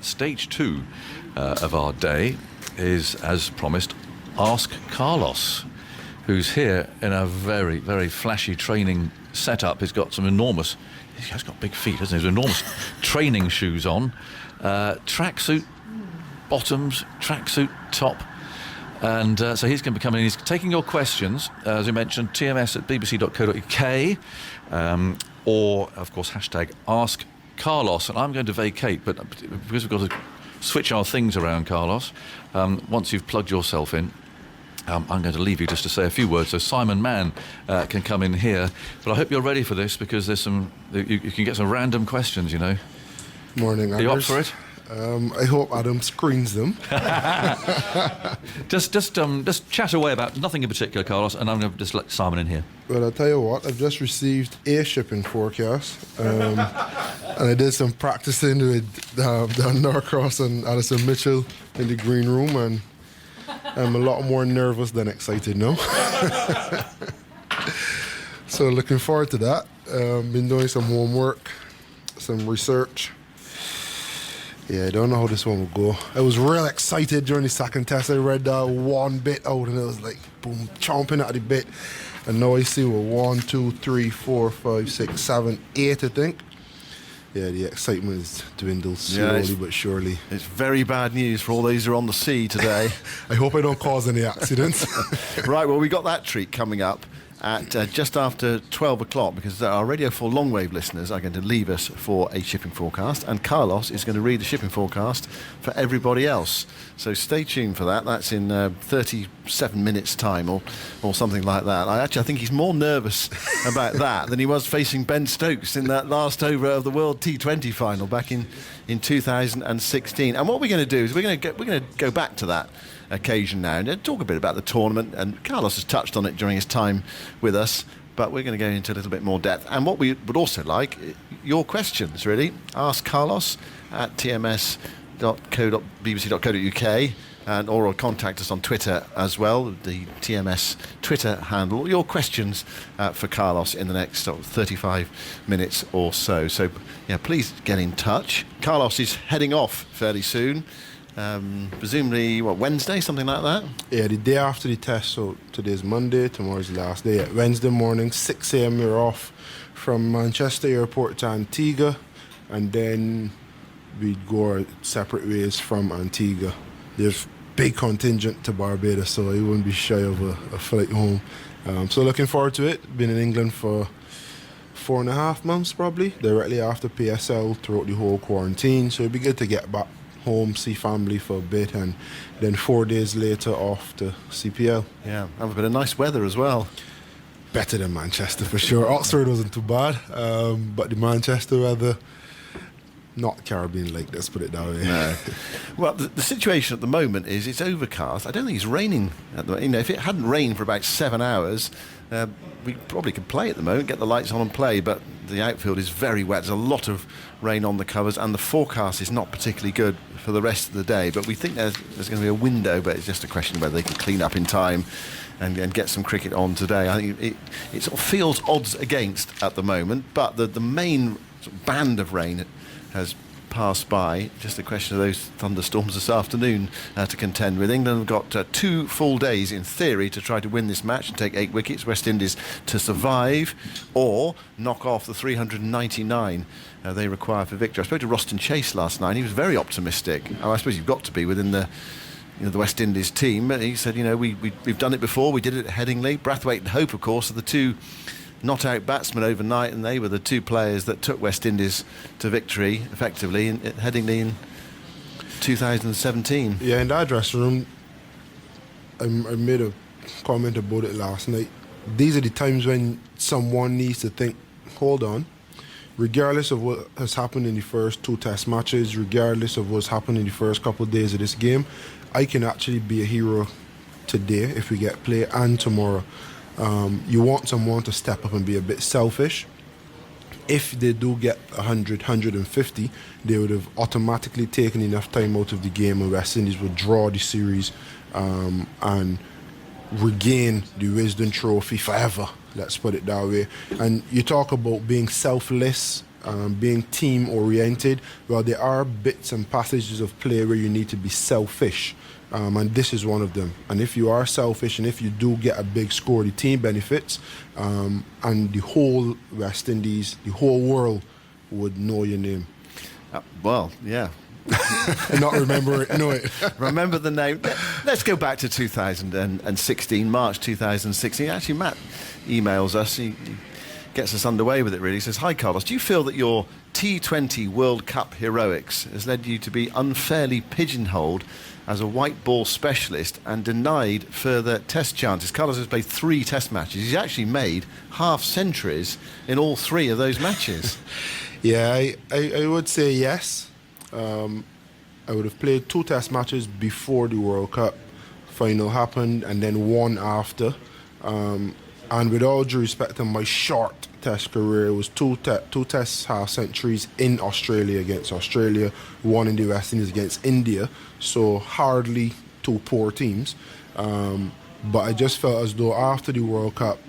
stage 2 of our day is, as promised, Ask Carlos, who's here in a very, very flashy training setup. He's got some enormous, he's got big feet, hasn't he? He's enormous training shoes on, tracksuit bottoms, tracksuit top. And so he's going to be coming in. He's taking your questions, as we mentioned, tms@bbc.co.uk, or, of course, hashtag Ask Carlos. And I'm going to vacate, but because we've got to switch our things around, Carlos, once you've plugged yourself in, I'm going to leave you just to say a few words so Simon Mann can come in here. But I hope you're ready for this, because there's you can get some random questions, you know. Morning, Are you up for it? I hope Adam screens them. Just chat away about nothing in particular, Carlos, and I'm going to just let Simon in here. Well, I'll tell you what, I've just received a shipping forecast, and I did some practicing with Dan Norcross and Addison Mitchell in the green room, and I'm a lot more nervous than excited now. So looking forward to that. Been doing some homework, some research. Yeah, I don't know how this one will go. I was real excited during the second test. I read one bit out and it was like, boom, chomping at the bit. And now I see 1, 2, 3, 4, 5, 6, 7, 8, I think. Yeah, the excitement is dwindled slowly but surely. It's very bad news for all those who are on the sea today. I hope I don't cause any accidents. Right, well, we got that treat coming up at just after 12 o'clock, because our Radio 4 long-wave listeners are going to leave us for a shipping forecast, and Carlos is going to read the shipping forecast for everybody else. So stay tuned for that. That's in 37 minutes' time or something like that. I think he's more nervous about that than he was facing Ben Stokes in that last over of the World T20 final back in 2016. And what we're going to do is we're going to go back to that occasion now and talk a bit about the tournament, and Carlos has touched on it during his time with us, but we're going to go into a little bit more depth. And what we would also like, your questions really. Ask Carlos at tms.co.bbc.co.uk, and or contact us on Twitter as well, the TMS Twitter handle. Your questions for Carlos in the next 35 minutes or so. So yeah, please get in touch. Carlos is heading off fairly soon. Presumably, Wednesday, something like that? Yeah, the day after the test, so today's Monday, tomorrow's the last day. Wednesday morning, 6 a.m. we're off from Manchester Airport to Antigua, and then we go our separate ways from Antigua. There's big contingent to Barbados, so I wouldn't be shy of a flight home. So looking forward to it. Been in England for 4.5 months probably, directly after PSL throughout the whole quarantine, so it'd be good to get back home, see family for a bit, and then 4 days later off to CPL. Yeah, and a bit of nice weather as well. Better than Manchester for sure. Oxford wasn't too bad, but the Manchester weather, not Caribbean like, let's put it that way. No. Well, the situation at the moment is it's overcast. I don't think it's raining. If it hadn't rained for about 7 hours, we probably could play at the moment, get the lights on and play, but the outfield is very wet. There's a lot of rain on the covers, and the forecast is not particularly good for the rest of the day, but we think there's going to be a window, but it's just a question of whether they can clean up in time and get some cricket on today. I think it sort of feels odds against at the moment, but the main sort of band of rain has passed by. Just a question of those thunderstorms this afternoon to contend with. England have got 2 full days in theory to try to win this match and take 8 wickets. West Indies to survive or knock off the 399 they require for victory. I spoke to Roston Chase last night. He was very optimistic. I suppose you've got to be within the West Indies team. He said, we've done it before. We did it at Headingley. Brathwaite and Hope, of course, are the 2 not-out batsmen overnight, and they were the 2 players that took West Indies to victory, effectively, at Headingley in 2017. Yeah, in that dressing room, I made a comment about it last night. These are the times when someone needs to think, hold on, regardless of what has happened in the first 2 test matches, regardless of what's happened in the first couple of days of this game, I can actually be a hero today if we get play, and tomorrow. You want someone to step up and be a bit selfish. If they do get 100, 150, they would have automatically taken enough time out of the game, and West Indies would draw the series and regain the Wisden Trophy forever, let's put it that way. And you talk about being selfless being team oriented, well, there are bits and passages of play where you need to be selfish. And this is one of them. And if you are selfish and if you do get a big score, the team benefits, and the whole West Indies, the whole world would know your name. Well, yeah. And not remember it, know it. Remember the name. Let's go back to 2016, March 2016. Actually, Matt emails us. He gets us underway with it, really. He says, "Hi, Carlos. Do you feel that your T20 World Cup heroics has led you to be unfairly pigeonholed as a white ball specialist and denied further test chances?" Carlos has played 3 test matches. He's actually made half centuries in all 3 of those matches. Yeah, I would say yes. I would have played 2 test matches before the World Cup final happened and then 1 after. And with all due respect to my short test career, it was 2 test half centuries in Australia against Australia, 1 in the West Indies against India. So hardly 2 poor teams. But I just felt as though after the World Cup,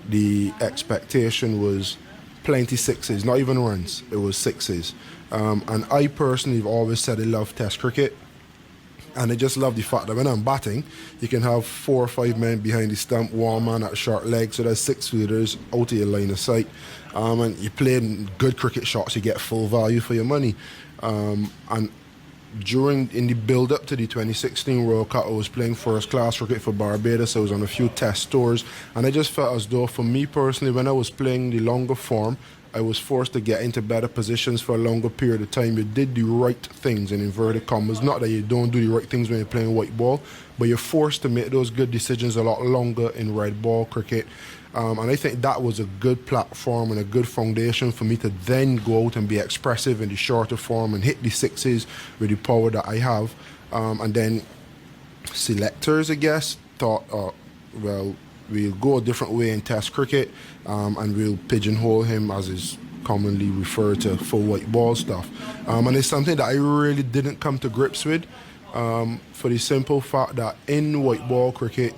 the expectation was plenty sixes, not even runs, it was sixes. And I personally have always said I love test cricket. And I just love the fact that when I'm batting, you can have 4 or 5 men behind the stump, 1 man at short leg, so there's 6 fielders out of your line of sight. And you play good cricket shots, you get full value for your money. And in the build-up to the 2016 World Cup, I was playing first-class cricket for Barbados. I was on a few test tours, and I just felt as though, for me personally, when I was playing the longer form, I was forced to get into better positions for a longer period of time. You did the right things, in inverted commas. Not that you don't do the right things when you're playing white ball, but you're forced to make those good decisions a lot longer in red ball cricket. And I think that was a good platform and a good foundation for me to then go out and be expressive in the shorter form and hit the sixes with the power that I have. And then selectors, I guess, thought, well, we'll go a different way in test cricket, and we'll pigeonhole him, as is commonly referred to, for white ball stuff. And it's something that I really didn't come to grips with, for the simple fact that in white ball cricket,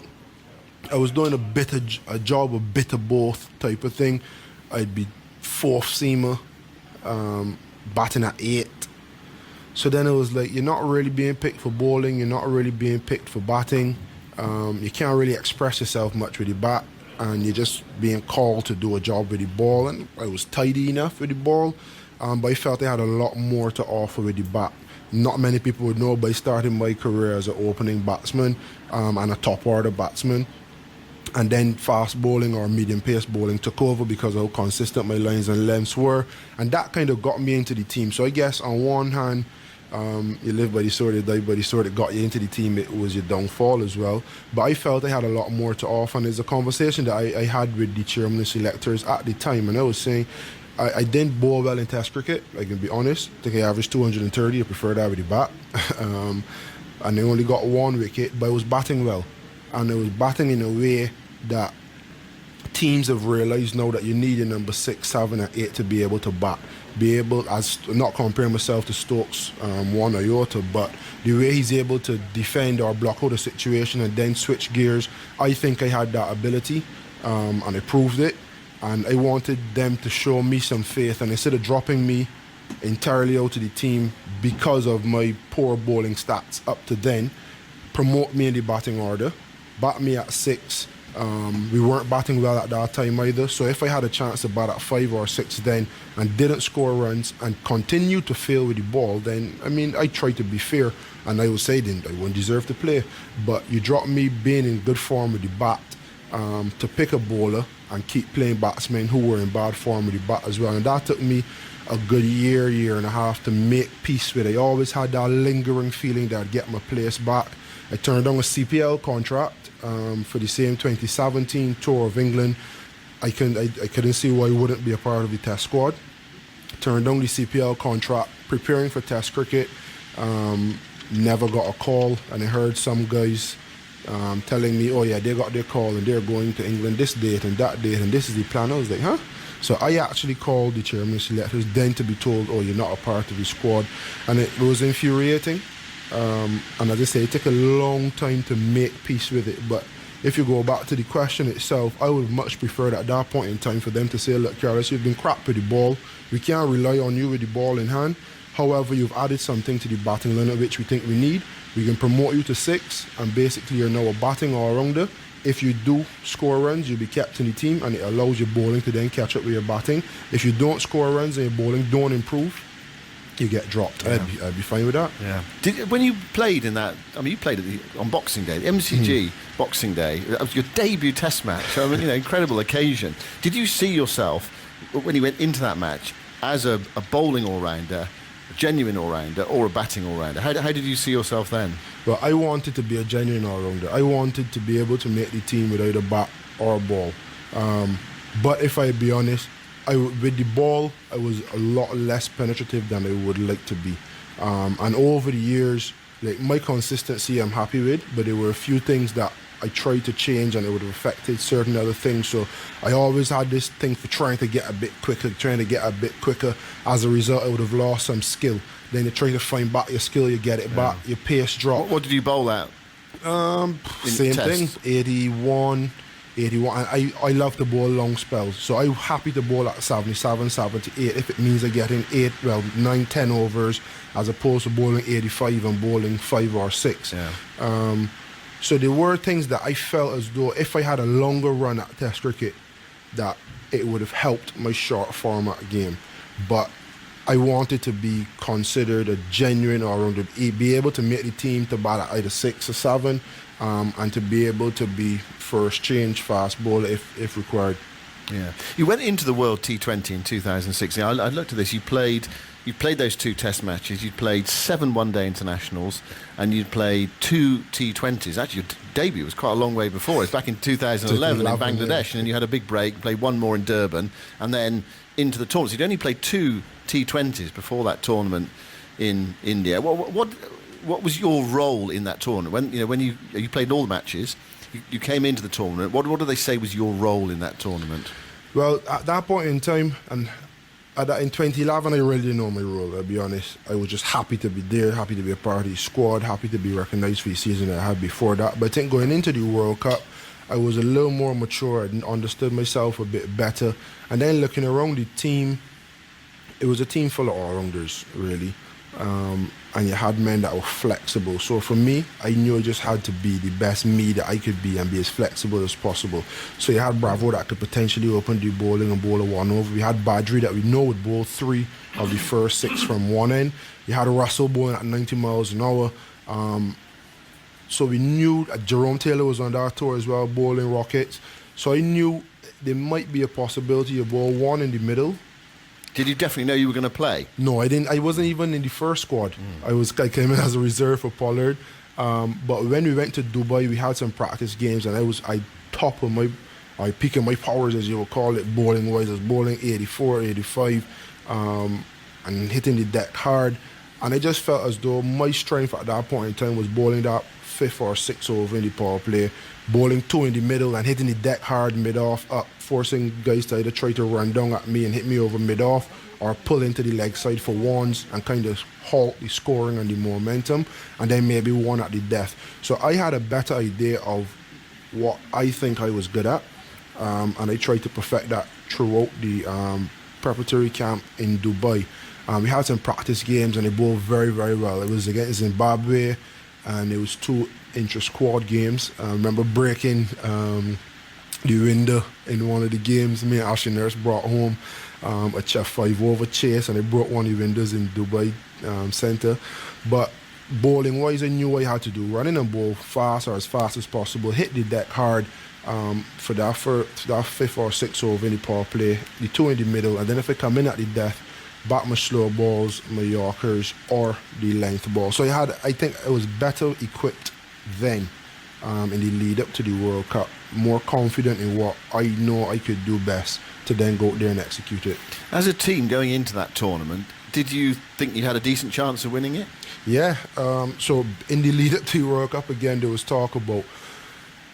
I was doing a job, a bit of both type of thing. I'd be 4th seamer, batting at 8. So then it was like, you're not really being picked for bowling, you're not really being picked for batting. You can't really express yourself much with the bat, and you're just being called to do a job with the ball. And I was tidy enough with the ball, but I felt I had a lot more to offer with the bat. Not many people would know, but I started my career as an opening batsman and a top order batsman. And then fast bowling or medium pace bowling took over because of how consistent my lines and lengths were. And that kind of got me into the team. So I guess on one hand, you live by the sword, you die by the sword. It got you into the team, it was your downfall as well. But I felt I had a lot more to offer. And there's a conversation that I had with the chairman and selectors at the time. And I was saying, I didn't bowl well in test cricket, I can be honest. I think I averaged 230, I prefer that with the bat. And I only got 1 wicket, but I was batting well. And I was batting in a way that teams have realised now that you need a number 6, 7 and 8 to be able to bat. Be able, as not comparing myself to Stokes, 1 iota, but the way he's able to defend or block out a situation and then switch gears, I think I had that ability, and I proved it. And I wanted them to show me some faith, and instead of dropping me entirely out of the team because of my poor bowling stats up to then, promote me in the batting order, bat me at 6. We weren't batting well at that time either, so if I had a chance to bat at 5 or 6 then and didn't score runs and continued to fail with the ball, then I mean, I tried to be fair, and I would say then I wouldn't deserve to play. But you drop me being in good form with the bat, to pick a bowler and keep playing batsmen who were in bad form with the bat as well. And that took me a good year and a half to make peace with it. I always had that lingering feeling that I'd get my place back. I turned down a CPL contract for the same 2017 tour of England. I couldn't see why I wouldn't be a part of the test squad. Turned down the CPL contract, preparing for test cricket. Never got a call, and I heard some guys telling me, oh yeah, they got their call and they're going to England this date and that date and this is the plan. I was like, huh? So I actually called the chairman and selectors then to be told, oh, you're not a part of the squad. And it was infuriating. And as I say, it took a long time to make peace with it. But if you go back to the question itself, I would much prefer at that point in time for them to say, look, Carlos, you've been crap with the ball. We can't rely on you with the ball in hand. However, you've added something to the batting lineup which we think we need. We can promote you to 6, and basically you're now a batting all-rounder. If you do score runs, you'll be kept in the team, and it allows your bowling to then catch up with your batting. If you don't score runs and your bowling don't improve, you get dropped. Yeah. I'd be fine with that. Yeah. When you played in that, I mean, you played on Boxing Day, the MCG Boxing Day. That was your debut Test match. I mean, incredible occasion. Did you see yourself when you went into that match as a bowling all-rounder, a genuine all-rounder, or a batting all-rounder? How did you see yourself then? Well, I wanted to be a genuine all-rounder. I wanted to be able to make the team with either bat or ball. But if I be honest, with the ball, I was a lot less penetrative than I would like to be. And over the years, like my consistency I'm happy with, but there were a few things that I tried to change and it would have affected certain other things. So I always had this thing for trying to get a bit quicker. As a result, I would have lost some skill. Then you try to find back your skill, you get it back, your pace drop. What did you bowl at? Same thing, 81. And I love to bowl long spells, so I'm happy to bowl at 77, 78 if it means I'm getting 9, 10 overs as opposed to bowling 85 and bowling 5 or 6. Yeah. So there were things that I felt as though if I had a longer run at Test cricket, that it would have helped my short format game. But I wanted to be considered a genuine all-rounder, be able to make the team to bat at either 6 or 7, and to be able to be first change fast bowler if required. Yeah, you went into the World T20 in 2016. I looked at this. You played those 2 Test matches. You played 7 one-day internationals, and you played 2 T20s. Actually, your debut was quite a long way before. It's back in 2011 in Bangladesh, and then you had a big break. Played 1 more in Durban, and then into the tournament. So you'd only played 2 T20s before that tournament in India. What was your role in that tournament? When you played all the matches, you came into the tournament. What do they say was your role in that tournament? Well, at that point in time, and in 2011, I really didn't know my role, I'll be honest. I was just happy to be there, happy to be a part of the squad, happy to be recognised for the season that I had before that. But I think going into the World Cup, I was a little more mature. I understood myself a bit better. And then looking around the team, it was a team full of all-rounders, really. And you had men that were flexible. So for me, I knew I just had to be the best me that I could be and be as flexible as possible. So you had Brathwaite that could potentially open the bowling and bowl a 1-over. We had Badri that we know would bowl 3 of the first 6 from one end. You had Russell bowling at 90 miles an hour. So we knew Jerome Taylor was on that tour as well, bowling rockets. So I knew there might be a possibility of bowl 1 in the middle. Did you definitely know you were going to play? No, I didn't. I wasn't even in the first squad. I came in as a reserve for Pollard. But when we went to Dubai, we had some practice games, and I peaking my powers, as you would call it, bowling wise. I was bowling 84, 85, and hitting the deck hard. And I just felt as though my strength at that point in time was bowling that 5th or 6th over in the power play, bowling 2 in the middle and hitting the deck hard mid-off up, forcing guys to either try to run down at me and hit me over mid-off or pull into the leg side for ones and kind of halt the scoring and the momentum, and then maybe 1 at the death. So I had a better idea of what I think I was good at, and I tried to perfect that throughout the preparatory camp in Dubai. We had some practice games and they bowled very, very well. It was against Zimbabwe, and it was 2 intra-squad games. I remember breaking the window in one of the games. Me and Ashley Nurse brought home a 5-over chase, and they broke one of the windows in Dubai centre. But bowling wise, I knew what I had to do: running and bowl fast or as fast as possible, hit the deck hard for that 5th or 6th over in the power play, the 2 in the middle, and then if I come in at the death, back my slow balls, my Yorkers, or the length ball. So I think I was better equipped then in the lead up to the World Cup, more confident in what I know I could do best to then go out there and execute it. As a team going into that tournament, did you think you had a decent chance of winning it? Yeah, so in the lead up to the World Cup again, there was talk about,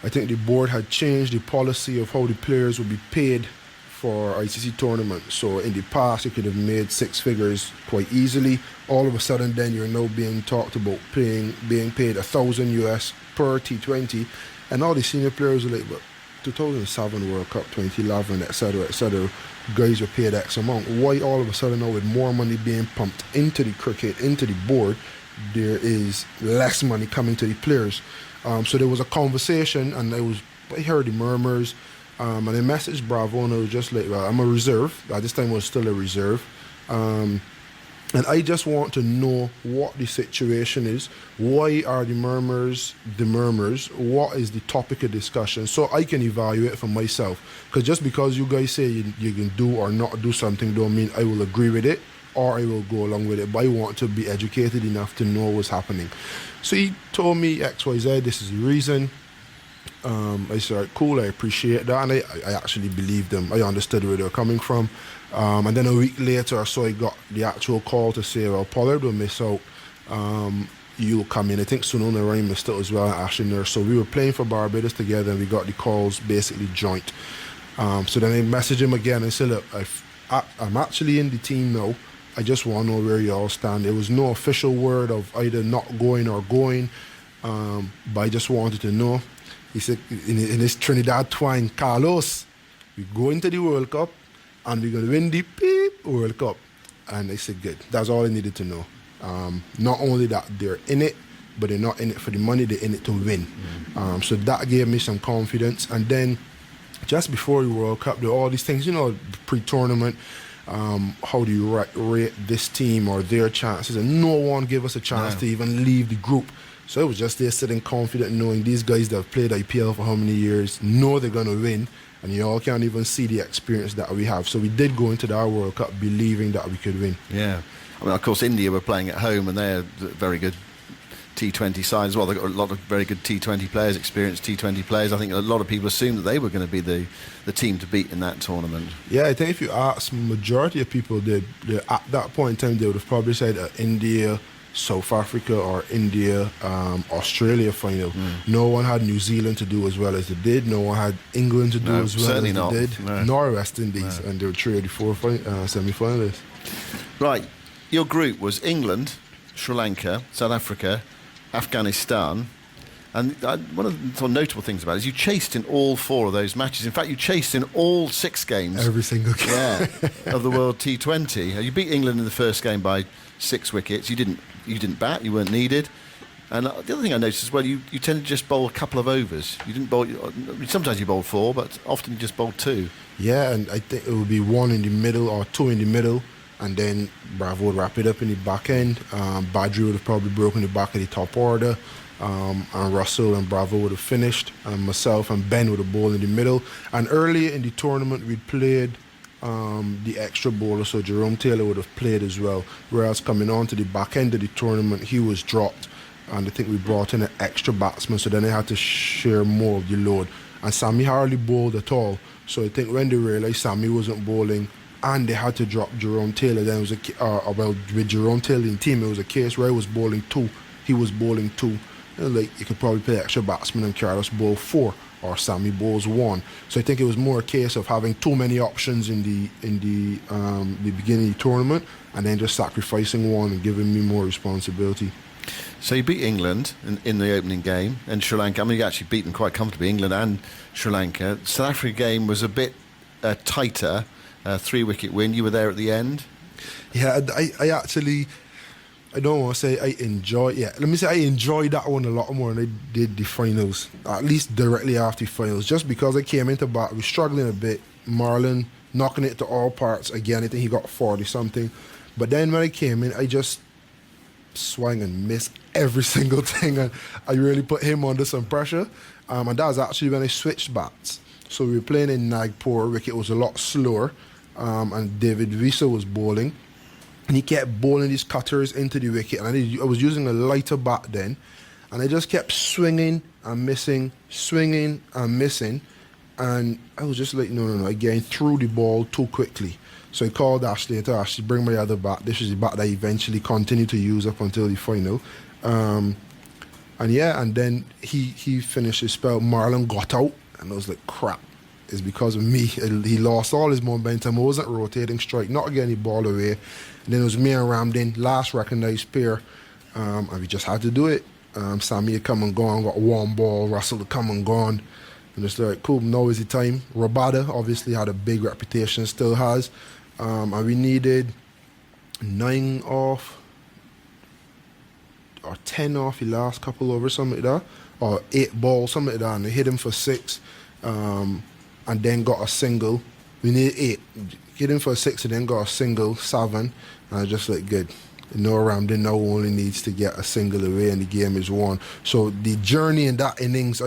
I think the board had changed the policy of how the players would be paid for ICC tournaments. So in the past, you could have made 6 figures quite easily. All of a sudden, then you're now being talked about being paid $1,000 US per T20, And all the senior players were like, but 2007 World Cup, 2011, etc., guys were paid X amount. Why all of a sudden now with more money being pumped into the cricket, into the board, there is less money coming to the players? So there was a conversation, and I heard the murmurs, and I messaged Bravo, and I was just like, well, I'm a reserve. At this time I was still a reserve. And I just want to know what the situation is. Why are the murmurs the murmurs? What is the topic of discussion? So I can evaluate for myself. Because just because you guys say you can do or not do something don't mean I will agree with it or I will go along with it. But I want to be educated enough to know what's happening. So he told me X, Y, Z, this is the reason. I said, right, cool, I appreciate that. And I actually believed them. I understood where they were coming from. And then a week later or so, I got the actual call to say, well, Pollard will miss out. You'll come in. I think Sunil Ryan missed it as well, and Ashley Nurse. So we were playing for Barbados together, and we got the calls basically joint. So then I messaged him again and said, look, I'm actually in the team now. I just want to know where you all stand. There was no official word of either not going or going, but I just wanted to know. He said, in his Trinidad twang, Carlos, we go into the World Cup and we're going to win the World Cup. And I said, good. That's all I needed to know. Not only that they're in it, but they're not in it for the money, they're in it to win. So that gave me some confidence. And then just before the World Cup, there were all these things, pre-tournament, how do you rate this team or their chances? And no one gave us a chance to even leave the group. So I was just there sitting confident knowing these guys that have played IPL for how many years know they're going to win, and you all can't even see the experience that we have. So we did go into that World Cup believing that we could win. Yeah. I mean, of course, India were playing at home, and they're very good T20 side as well. They've got a lot of very good T20 players, experienced T20 players. I think a lot of people assumed that they were going to be the team to beat in that tournament. Yeah, I think if you ask majority of people, at that point in time, they would have probably said India, South Africa, or India, Australia final. No one had New Zealand to do as well as they did. No one had England to do as well as they did. Nor West Indies, and they were 3 or 4 semi-finalists. Right, your group was England, Sri Lanka, South Africa, Afghanistan, and one of the sort of notable things about it is you chased in all 4 of those matches. In fact, you chased in all 6 games. Every single game. Of the World T20. You beat England in the first game by 6 wickets. You didn't bat. You weren't needed. And the other thing I noticed as well, you tend to just bowl a couple of overs. You didn't bowl. Sometimes you bowled 4, but often you just bowled 2. Yeah, and I think it would be 1 in the middle or 2 in the middle. And then Bravo would wrap it up in the back end. Badri would have probably broken the back of the top order. And Russell and Bravo would have finished. And myself and Ben would have bowled in the middle. And earlier in the tournament, we'd played the extra bowler, so Jerome Taylor would have played as well. Whereas coming on to the back end of the tournament, he was dropped. And I think we brought in an extra batsman, so then they had to share more of the load. And Sammy hardly bowled at all. So I think when they realised Sammy wasn't bowling, and they had to drop Jerome Taylor. Then it was with Jerome Taylor in the team, it was a case where he was bowling 2. He was bowling 2. You could probably play extra batsman and Carlos bowl 4, or Sammy bowls 1. So I think it was more a case of having too many options in the beginning of the tournament, and then just sacrificing one and giving me more responsibility. So you beat England in the opening game, and Sri Lanka. I mean, you actually beat them quite comfortably, England and Sri Lanka. South Africa game was a bit tighter. 3-wicket win. You were there at the end. Yeah, I don't want to say I enjoyed. Yeah, let me say I enjoyed that one a lot more than I did the finals. At least directly after the finals, just because I came into bat, I was struggling a bit. Marlon knocking it to all parts again. I think he got 40 something. But then when I came in, I just swung and missed every single thing, and I really put him under some pressure. And that was actually when I switched bats. So we were playing in Nagpur. Wicket was a lot slower. And David Visa was bowling, and he kept bowling these cutters into the wicket, and I was using a lighter bat then, and I just kept swinging and missing, and I was just like, no, again, threw the ball too quickly. So I called Ashley and told Ashley, bring my other bat. This is the bat that I eventually continued to use up until the final. And then he finished his spell. Marlon got out, and I was like, crap. It's because of me. He lost all his momentum. I wasn't rotating strike, not getting the ball away. And then it was me and Ramdin, last recognised pair, and we just had to do it. Sammy had come and gone, got a warm ball, Russell had come and gone. And it's like, cool, now is the time. Rabada obviously had a big reputation, still has. And we needed 9 off or 10 off the last couple over, something like that. Or 8 balls, something like that. And they hit him for 6 and then got a single. We needed 8. Hit him for 6 and then got a single, 7. And I just like, good. No Ramden now only needs to get a single away and the game is won. So the journey in that innings,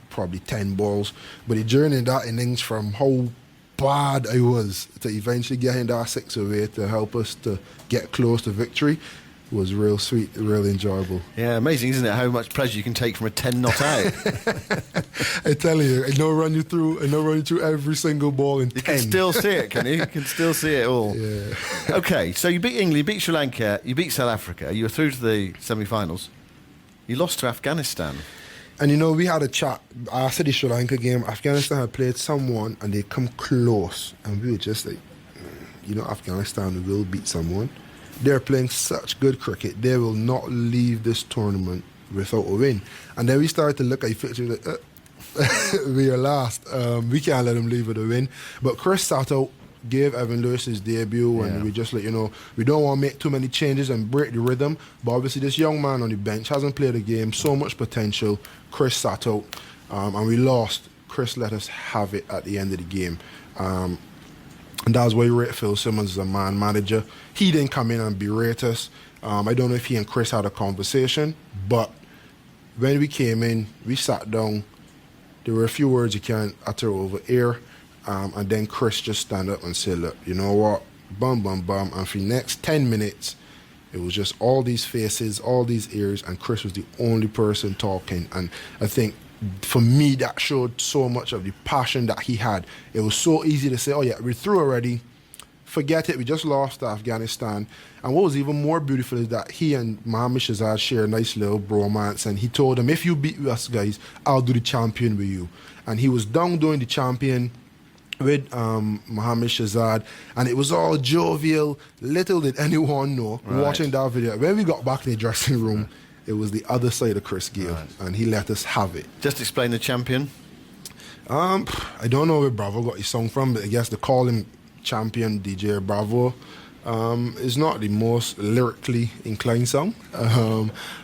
probably 10 balls, but the journey in that innings from how bad I was to eventually getting that 6 away to help us to get close to victory was real sweet, real enjoyable. Yeah, amazing, isn't it? How much pleasure you can take from a 10 not out. I tell you, I know run you through every single ball in 10. You can still see it, can you? You can still see it all. Yeah. Okay, so you beat England, you beat Sri Lanka, you beat South Africa, you were through to the semi-finals. You lost to Afghanistan. And we had a chat after the Sri Lanka game. Afghanistan had played someone and they come close, and we were just like, Afghanistan will beat someone. They're playing such good cricket. They will not leave this tournament without a win. And then we started to look at the fixture like, we are last. We can't let them leave with a win. But Chris sat out, gave Evan Lewis his debut, and we just like, we don't want to make too many changes and break the rhythm. But obviously this young man on the bench hasn't played a game, so much potential. Chris sat out, and we lost. Chris let us have it at the end of the game. And that's why we rate Phil Simmons as a man manager. He didn't come in and berate us. I don't know if he and Chris had a conversation, but when we came in, we sat down. There were a few words you can't utter over air. And then Chris just stand up and say, look, you know what? Bum, bum, bum. And for the next 10 minutes, it was just all these faces, all these ears, and Chris was the only person talking. And I think for me, that showed so much of the passion that he had. It was so easy to say, oh yeah, we're through already. Forget it, we just lost to Afghanistan. And what was even more beautiful is that he and Mohammad Shahzad share a nice little bromance, and he told him, if you beat us guys, I'll do the champion with you. And he was down doing the champion with Mohammad Shahzad, and it was all jovial. Little did anyone know, watching that video, when we got back in the dressing room, it was the other side of Chris Gayle, and he let us have it. Just explain the champion. I don't know where Bravo got his song from, but I guess they call him champion DJ Bravo. It's not the most lyrically inclined song,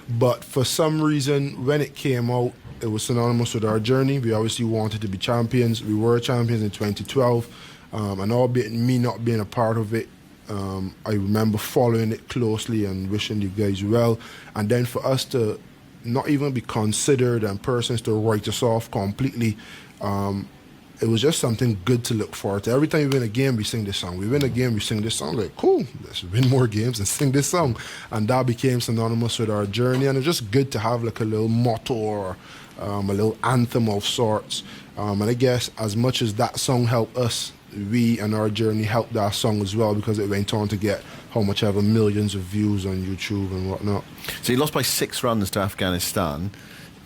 but for some reason, when it came out, it was synonymous with our journey. We obviously wanted to be champions. We were champions in 2012, and albeit me not being a part of it, I remember following it closely and wishing you guys well. And then for us to not even be considered and persons to write us off completely, it was just something good to look forward to. Every time we win a game, we sing this song. We win a game, we sing this song. Like, cool, let's win more games and sing this song. And that became synonymous with our journey. And it's just good to have like a little motto or a little anthem of sorts. And I guess as much as that song helped us, we and our journey helped that song as well, because it went on to get how much ever millions of views on YouTube and whatnot. So you lost by 6 runs to Afghanistan.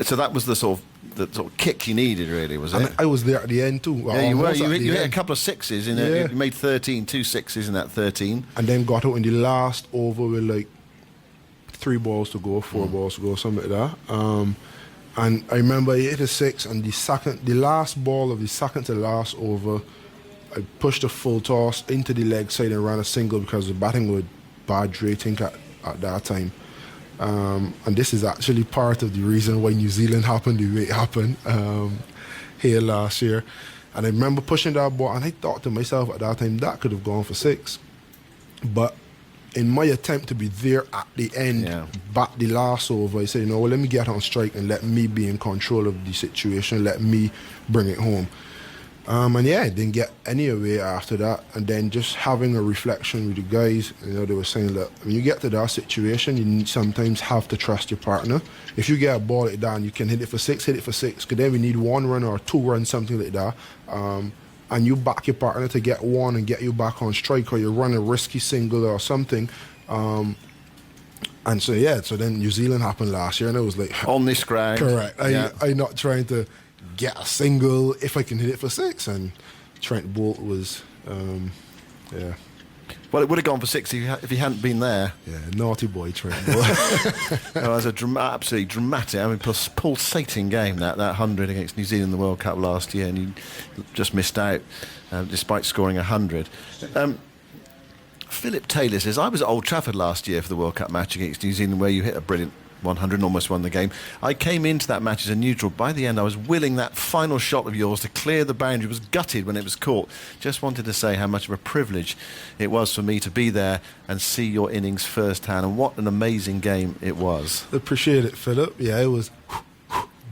So that was the sort of kick you needed, really, was it? And I was there at the end too. Yeah, you were. You hit a couple of sixes in it. You made 2 sixes in that 13. And then got out in the last over with like 3 balls to go, 4 balls to go, something like that. And I remember I hit a 6, and the last ball of the second to last over, I pushed a full toss into the leg side and ran a single because the batting was bad rating at that time. And this is actually part of the reason why New Zealand happened the way it happened here last year. And I remember pushing that ball, and I thought to myself at that time, that could have gone for 6. But in my attempt to be there at the end, back the last over, I said, let me get on strike and let me be in control of the situation, let me bring it home. And I didn't get any away after that. And then just having a reflection with the guys, they were saying, look, when you get to that situation, you sometimes have to trust your partner. If you get a ball like that and you can hit it for 6, because then we need 1 run or 2 runs, something like that. And you back your partner to get 1 and get you back on strike, or you run a risky single or something. And so then New Zealand happened last year, and it was like... On this ground. Correct. I'm not trying to get a single if I can hit it for 6, and Trent Bolt was Well, it would have gone for 6 if he hadn't been there. Yeah, naughty boy, Trent. It was a absolutely dramatic, pulsating game, that 100 against New Zealand in the World Cup last year, and he just missed out despite scoring 100. Philip Taylor says, I was at Old Trafford last year for the World Cup match against New Zealand where you hit a brilliant 100 and almost won the game. I came into that match as a neutral. By the end, I was willing that final shot of yours to clear the boundary. Was gutted when it was caught. Just wanted to say how much of a privilege it was for me to be there and see your innings firsthand, and what an amazing game it was. Appreciate it, Philip. Yeah, it was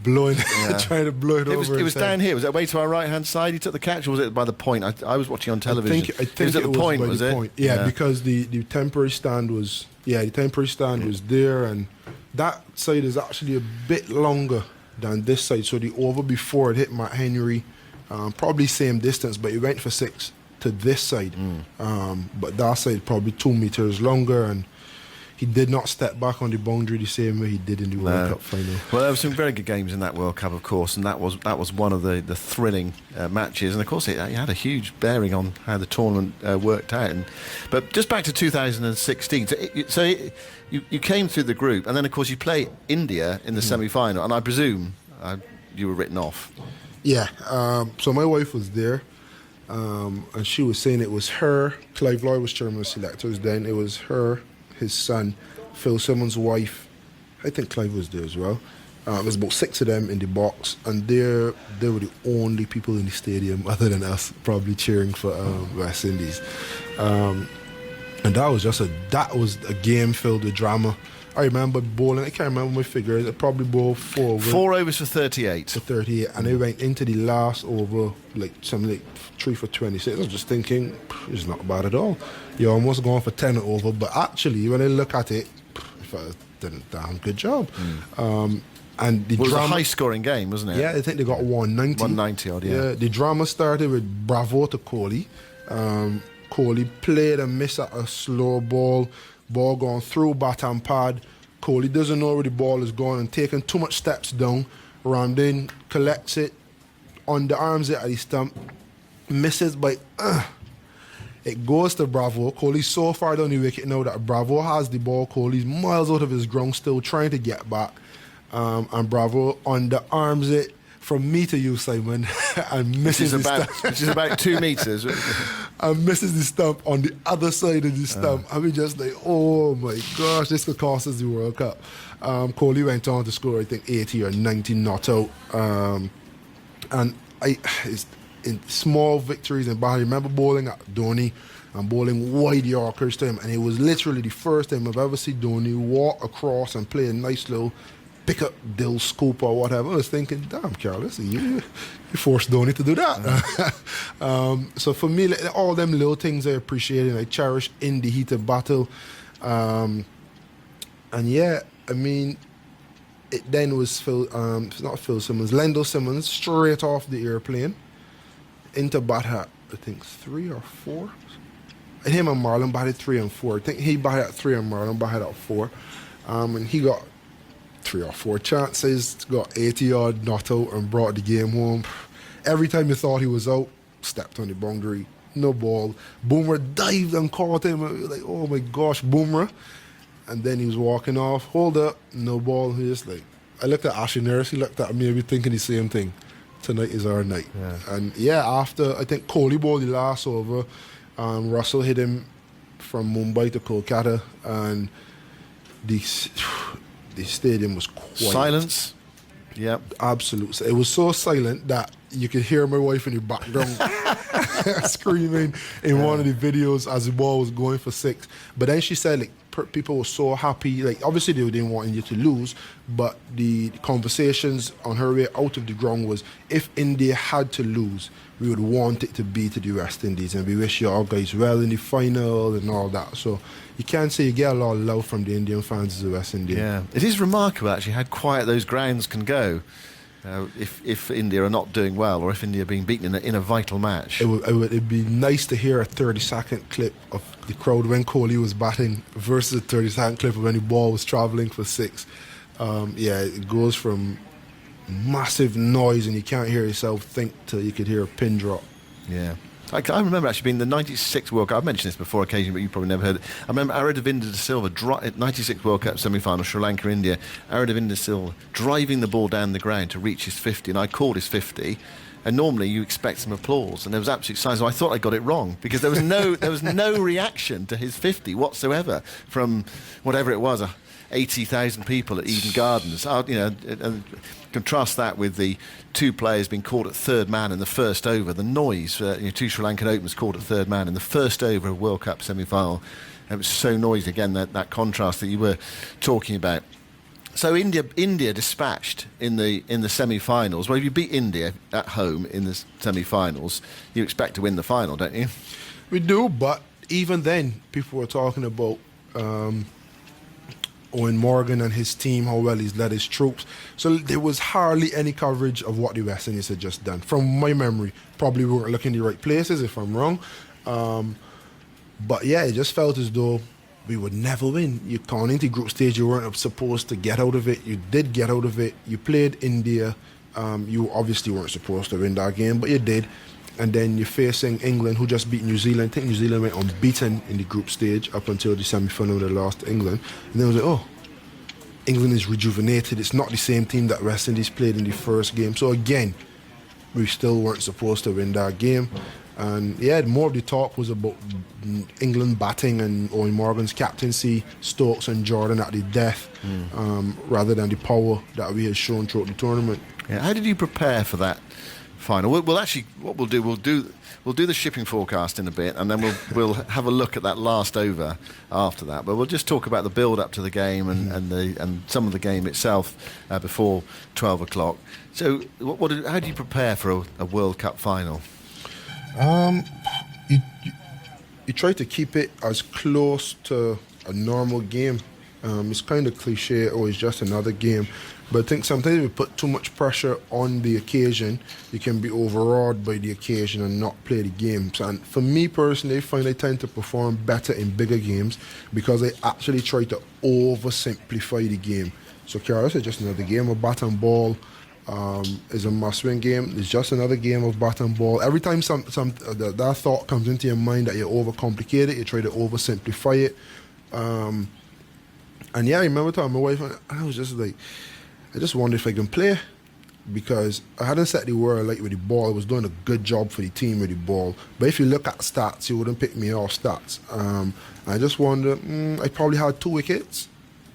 blowing, trying to blow it over. It was down here. Was that way to our right-hand side? He took the catch, or was it by the point? I was watching on television. I think it was at the point, was it? Point. Yeah, because the temporary stand was was there, and that side is actually a bit longer than this side. So the over before it hit Matt Henry, probably same distance, but he went for 6 to this side. But that side probably 2 meters longer, and he did not step back on the boundary the same way he did in the World Cup final. Well, there were some very good games in that World Cup, of course, and that was one of the thrilling matches. And of course, it had a huge bearing on how the tournament worked out. But just back to 2016. So you came through the group, and then of course you play India in the semi-final, and I presume you were written off. Yeah. So my wife was there. And she was saying it was her. Clive Lloyd was chairman of selectors then. It was her, his son, Phil Simmons' wife. I think Clive was there as well. There was about 6 of them in the box, and they were the only people in the stadium other than us probably cheering for West Indies. And that was a game filled with drama. I remember bowling, I can't remember my figures, I probably bowled 4 overs. 4 overs for 38. For 38, and they went into the last over, something like 3 for 26. I was just thinking, it's not bad at all. You're almost going for 10 over, but actually, when I look at it, I did a damn good job. And the it was drama, a high-scoring game, wasn't it? Yeah, I think they got 190. 190 odd, yeah. The drama started with Brathwaite to Kohli. Kohli played and missed at a slow ball going through bat and pad. Kohli doesn't know where the ball is going and taking too much steps down. Ramdin collects it, underarms it at the stump, misses by it goes to Bravo. Kohli's so far down the wicket now that Bravo has the ball. Kohli's miles out of his ground, still trying to get back. And Bravo underarms it from me to you, Simon, and misses which is about 2 meters. And misses the stump on the other side of the stump. I mean, just like, oh my gosh, this could cost us the World Cup. Kohli went on to score, I think, 80 or 90 not out. And it's in small victories in Bahrain. I remember bowling at Dhoni and bowling wide Yorkers to him, and it was literally the first time I've ever seen Dhoni walk across and play a nice little pick up Dill scoop or whatever. I was thinking, damn, Carlos, you forced Dhoni to do that. So for me, all them little things I appreciate and I cherish in the heat of battle. And yeah, I mean, it then was not Phil Simmons, Lendl Simmons, straight off the airplane into bat at, I think, 3 or 4. And him and Marlon batted 3 and 4. I think he batted at 3 and Marlon batted at 4. And he got 3 or 4 chances, got 80 odd not out and brought the game home. Every time you thought he was out, stepped on the boundary, no ball. Boomer dived and caught him. And like, oh my gosh, Boomer. And then he was walking off, hold up, no ball. He just like, I looked at Ashley Nurse, he looked at me, maybe thinking the same thing. Tonight is our night. Yeah. And yeah, after, I think Kohli bowled the last over, Russell hit him from Mumbai to Kolkata, and the stadium was quiet. Silence. Yep. Absolutely. It was so silent that you could hear my wife in the background screaming in one of the videos as the ball was going for 6. But then she said, like, people were so happy. Like, obviously they didn't want India to lose, but the conversations on her way out of the ground was, if India had to lose, we would want it to be to the West Indies, and we wish you all guys well in the final and all that. So you can't say you get a lot of love from the Indian fans as a West Indian. Yeah, it is remarkable actually how quiet those grounds can go if India are not doing well, or if India are being beaten in a vital match. It'd be nice to hear a 30-second clip of the crowd when Kohli was batting versus a 30-second clip of when the ball was travelling for 6. Yeah, it goes from massive noise and you can't hear yourself think to you could hear a pin drop. Yeah. I remember actually being the 96 World Cup. I've mentioned this before occasionally, but you probably never heard it. I remember Aravinda de Silva, 96 World Cup semi-final, Sri Lanka, India. Aravinda de Silva driving the ball down the ground to reach his 50, and I called his 50. And normally you expect some applause, and there was absolute silence. So I thought I got it wrong because there was no reaction to his 50 whatsoever from whatever it was, 80,000 people at Eden Gardens. And contrast that with the two players being caught at third man in the first over. The noise, two Sri Lankan openers caught at third man in the first over of World Cup semi-final. It was so noisy. Again, that contrast that you were talking about. So India dispatched in the semi-finals. Well, if you beat India at home in the semi-finals, you expect to win the final, don't you? We do, but even then, people were talking about Owen Morgan and his team, how well he's led his troops. So there was hardly any coverage of what the West Indies had just done. From my memory, probably we weren't looking in the right places, if I'm wrong. But yeah, it just felt as though we would never win. You gone into group stage, you weren't supposed to get out of it. You did get out of it. You played India. You obviously weren't supposed to win that game, but you did. And then you're facing England, who just beat New Zealand. I think New Zealand went unbeaten in the group stage up until the semi-final when they lost to England. And then it was like, oh, England is rejuvenated. It's not the same team that West Indies played in the first game. So again, we still weren't supposed to win that game. And yeah, more of the talk was about England batting and Owen Morgan's captaincy, Stokes and Jordan at the death, rather than the power that we had shown throughout the tournament. Yeah. How did you prepare for that final? We'll actually, what we'll do the shipping forecast in a bit, and then we'll have a look at that last over after that. But we'll just talk about the build up to the game and some of the game itself before 12 o'clock. So, how do you prepare for a World Cup final? You try to keep it as close to a normal game. It's kind of cliche, oh, it's just another game. But I think sometimes we put too much pressure on the occasion. You can be overawed by the occasion and not play the games. And for me personally, I find I tend to perform better in bigger games because I actually try to oversimplify the game. So, Carlos, it's just another game of bat and ball. Is a must-win game. It's just another game of bat and ball. Every time that thought comes into your mind that you overcomplicate it, you try to oversimplify it. And yeah, I remember telling my wife, and I was just like, I just wonder if I can play, because I hadn't set the world light with the ball. I was doing a good job for the team with the ball. But if you look at stats, you wouldn't pick me off stats. I just wonder, I probably had 2 wickets.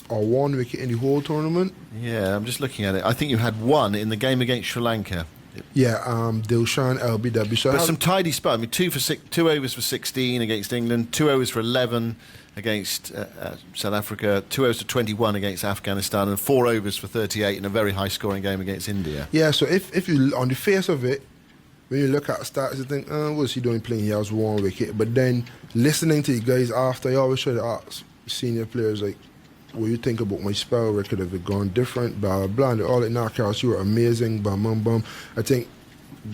Or 1 wicket in the whole tournament. Yeah, I'm just looking at it. I think you had 1 in the game against Sri Lanka. Yeah, Dilshan LBW. So but some tidy spot. I mean, 2 overs for 16 against England, 2 overs for 11 against South Africa, 2 overs for 21 against Afghanistan, and 4 overs for 38 in a very high-scoring game against India. Yeah, so if you, on the face of it, when you look at stats, you think, what's he doing playing? He has 1 wicket. But then listening to the guys after, I always try to ask senior players, like, what you think about my spell record? Have it gone different? Blah, blah, blah. And all that knockouts, you were amazing. Bam, bam, bam. I think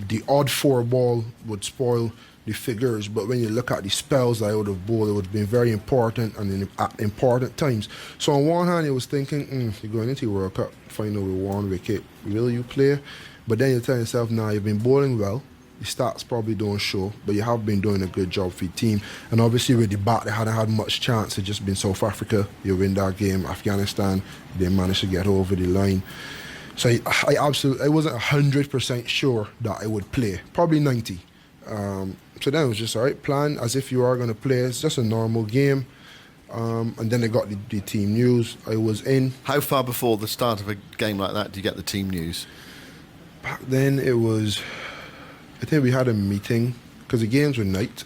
the odd 4 ball would spoil the figures, but when you look at the spells I would have bowled, it would have been very important and at important times. So on one hand, you was thinking, you're going into the World Cup final with 1 wicket. Will you play? But then you tell yourself, nah, you've been bowling well. The stats probably don't show, but you have been doing a good job for your team. And obviously with the bat, they hadn't had much chance. It just been South Africa. You win that game. Afghanistan, they managed to get over the line. So I wasn't 100% sure that I would play. Probably 90. So then it was just, all right, plan as if you are going to play. It's just a normal game. And then I got the team news. I was in. How far before the start of a game like that do you get the team news? Back then it was, I think we had a meeting, because the games were night.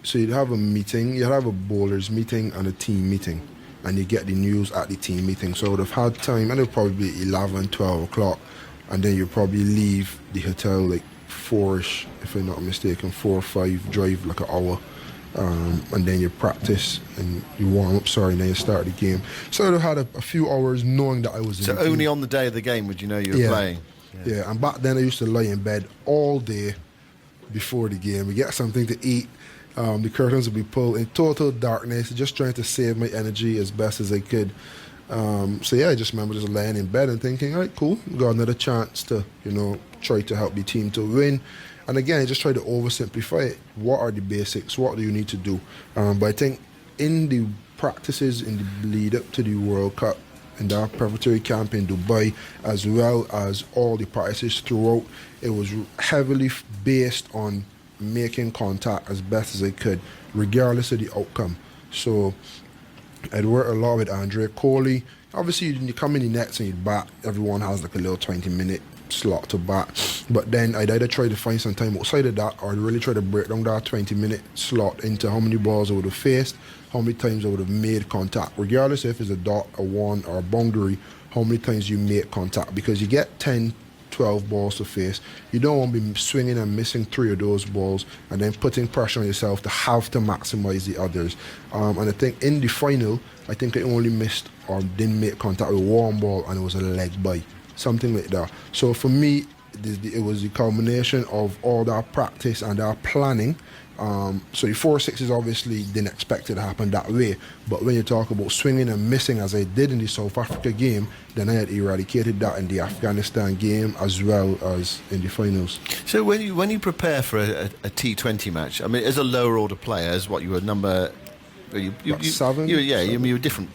So you'd have a meeting, you'd have a bowlers meeting and a team meeting. And you get the news at the team meeting. So I would have had time, and it would probably be 11, 12 o'clock. And then you'd probably leave the hotel like 4-ish, if I'm not mistaken, 4 or 5, drive like an hour. And then you practice and you warm up, and then you start the game. So I would have had a few hours knowing that I was in So the team. only on the day of the game would you know you were playing? Yeah, and back then I used to lie in bed all day before the game. We get something to eat. The curtains would be pulled in total darkness, just trying to save my energy as best as I could. So yeah, I just remember just laying in bed and thinking, all right, cool, we got another chance to, try to help the team to win. And again, I just try to oversimplify it. What are the basics? What do you need to do? But I think in the practices in the lead up to the World Cup, in that preparatory camp in Dubai, as well as all the practices throughout, it was heavily based on making contact as best as I could, regardless of the outcome. So I'd work a lot with Andre Coley. Obviously, you come in the nets and you bat. Everyone has like a little 20-minute slot to bat. But then I'd either try to find some time outside of that, or I'd really try to break down that 20-minute slot into how many balls I would have faced, how many times I would have made contact, regardless if it's a dot, a one, or a boundary, how many times you make contact. Because you get 10, 12 balls to face. You don't want to be swinging and missing 3 of those balls and then putting pressure on yourself to have to maximize the others. And I think in the final, I think I only missed or didn't make contact with one ball, and it was a leg by, something like that. So for me, it was the culmination of all that practice and that planning. So the 4-6s obviously didn't expect it to happen that way, but when you talk about swinging and missing as I did in the South Africa game, then I had eradicated that in the Afghanistan game as well as in the finals. So when you prepare for a T20 match, I mean, as a lower order player, as what you were number, you 7. You were different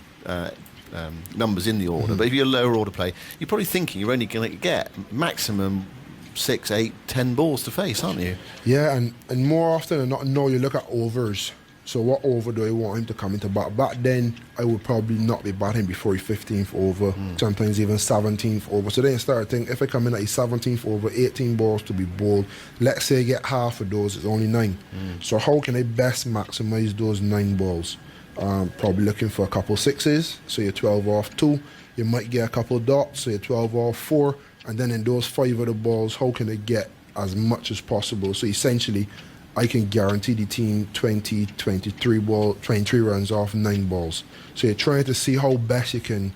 numbers in the order, but if you're a lower order player, you're probably thinking you're only going to get maximum 6, 8, 10 balls to face, aren't you? Yeah, and more often than not, no, you look at overs. So what over do I want him to come into bat? Back then, I would probably not be batting before his 15th over, sometimes even 17th over. So then you start to think, if I come in at his 17th over, 18 balls to be bowled, let's say I get half of those, it's only 9. So how can I best maximise those 9 balls? Probably looking for a couple 6s, so you're 12 off 2. You might get a couple dots, so you're 12 off 4. And then in those 5 of the balls, how can I get as much as possible? So essentially, I can guarantee the team 20, 23 runs off 9 balls. So you're trying to see how best you can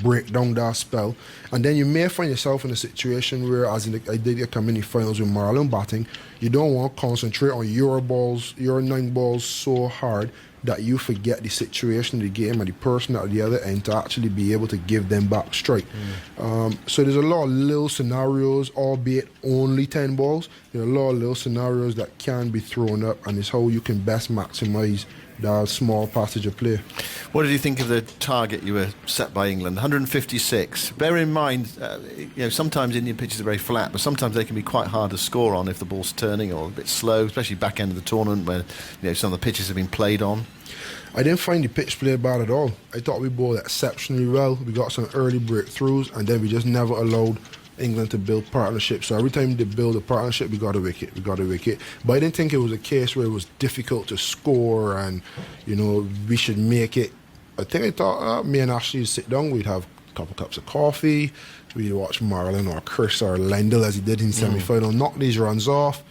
break down that spell. And then you may find yourself in a situation where, as I did get community finals with Marlon batting, you don't want to concentrate on your balls, your 9 balls so hard that you forget the situation of the game and the person at the other end to actually be able to give them back strike. So there's a lot of little scenarios, albeit only 10 balls. There are a lot of little scenarios that can be thrown up, and it's how you can best maximise that small passage of play. What did you think of the target you were set by England? 156. Bear in mind, sometimes Indian pitches are very flat, but sometimes they can be quite hard to score on if the ball's turning or a bit slow, especially back end of the tournament where some of the pitches have been played on. I didn't find the pitch play bad at all. I thought we bowled exceptionally well. We got some early breakthroughs, and then we just never allowed England to build partnerships. So every time they build a partnership, we got a wicket. But I didn't think it was a case where it was difficult to score and, we should make it. I think I thought me and Ashley would sit down, we'd have a couple cups of coffee, we'd watch Marlon or Chris or Lendl as he did in semi-final, knock these runs off,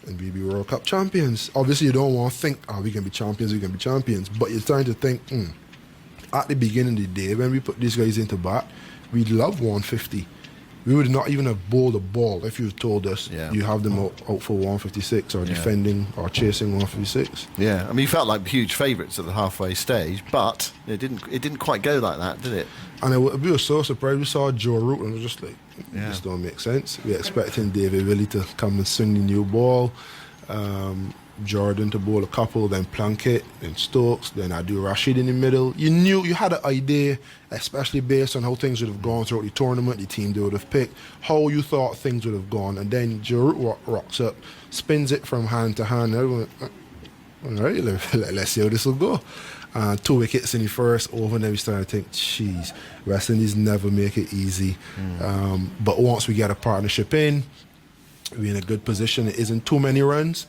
and we'd be World Cup champions. Obviously, you don't want to think, we can be champions, but you're starting to think, at the beginning of the day, when we put these guys into bat, we'd love 150. We would not even have bowled a ball if you told us you have them out for 156 or defending or chasing 156. Yeah, I mean, you felt like huge favourites at the halfway stage, but it didn't quite go like that, did it? And we were so surprised. We saw Joe Root and we were just like, this don't make sense. We were expecting David Willey to come and swing the new ball, Jordan to bowl a couple, then Plunkett, then Stokes, then Adil Rashid in the middle. You had an idea, especially based on how things would have gone throughout the tournament, the team they would have picked, how you thought things would have gone. And then Joe rocks up, spins it from hand to hand. Everyone, all right, let's see how this will go. 2 wickets in the first over, and then we started to think, geez, West Indies never make it easy. But once we get a partnership in, we're in a good position. It isn't too many runs.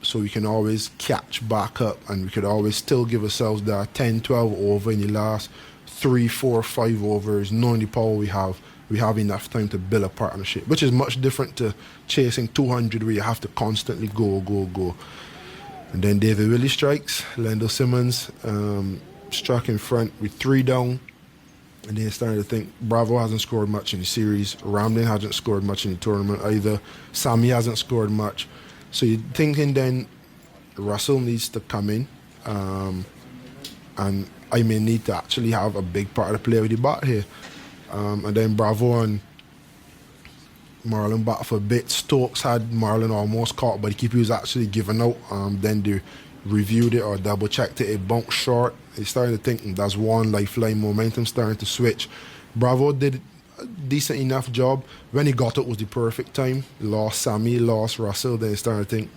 So we can always catch back up, and we could always still give ourselves that 10, 12 over in the last 3, 4, 5 overs, knowing the power we have enough time to build a partnership, which is much different to chasing 200 where you have to constantly go. And then David Willey strikes, Lendl Simmons struck in front with 3 down, and then started to think Bravo hasn't scored much in the series, Ramlin hasn't scored much in the tournament either, Sammy hasn't scored much. So you're thinking then Russell needs to come in and and I may need to actually have a big part of the play with the bat here. And then Bravo and Marlon bat for a bit. Stokes had Marlon almost caught, but the keeper was actually given out. Then they reviewed it or double checked it. It bounced short. He's starting to think that's one lifeline. Momentum starting to switch. Bravo did a decent enough job. When he got it was the perfect time. Lost Sammy, lost Russell. Then he started to think,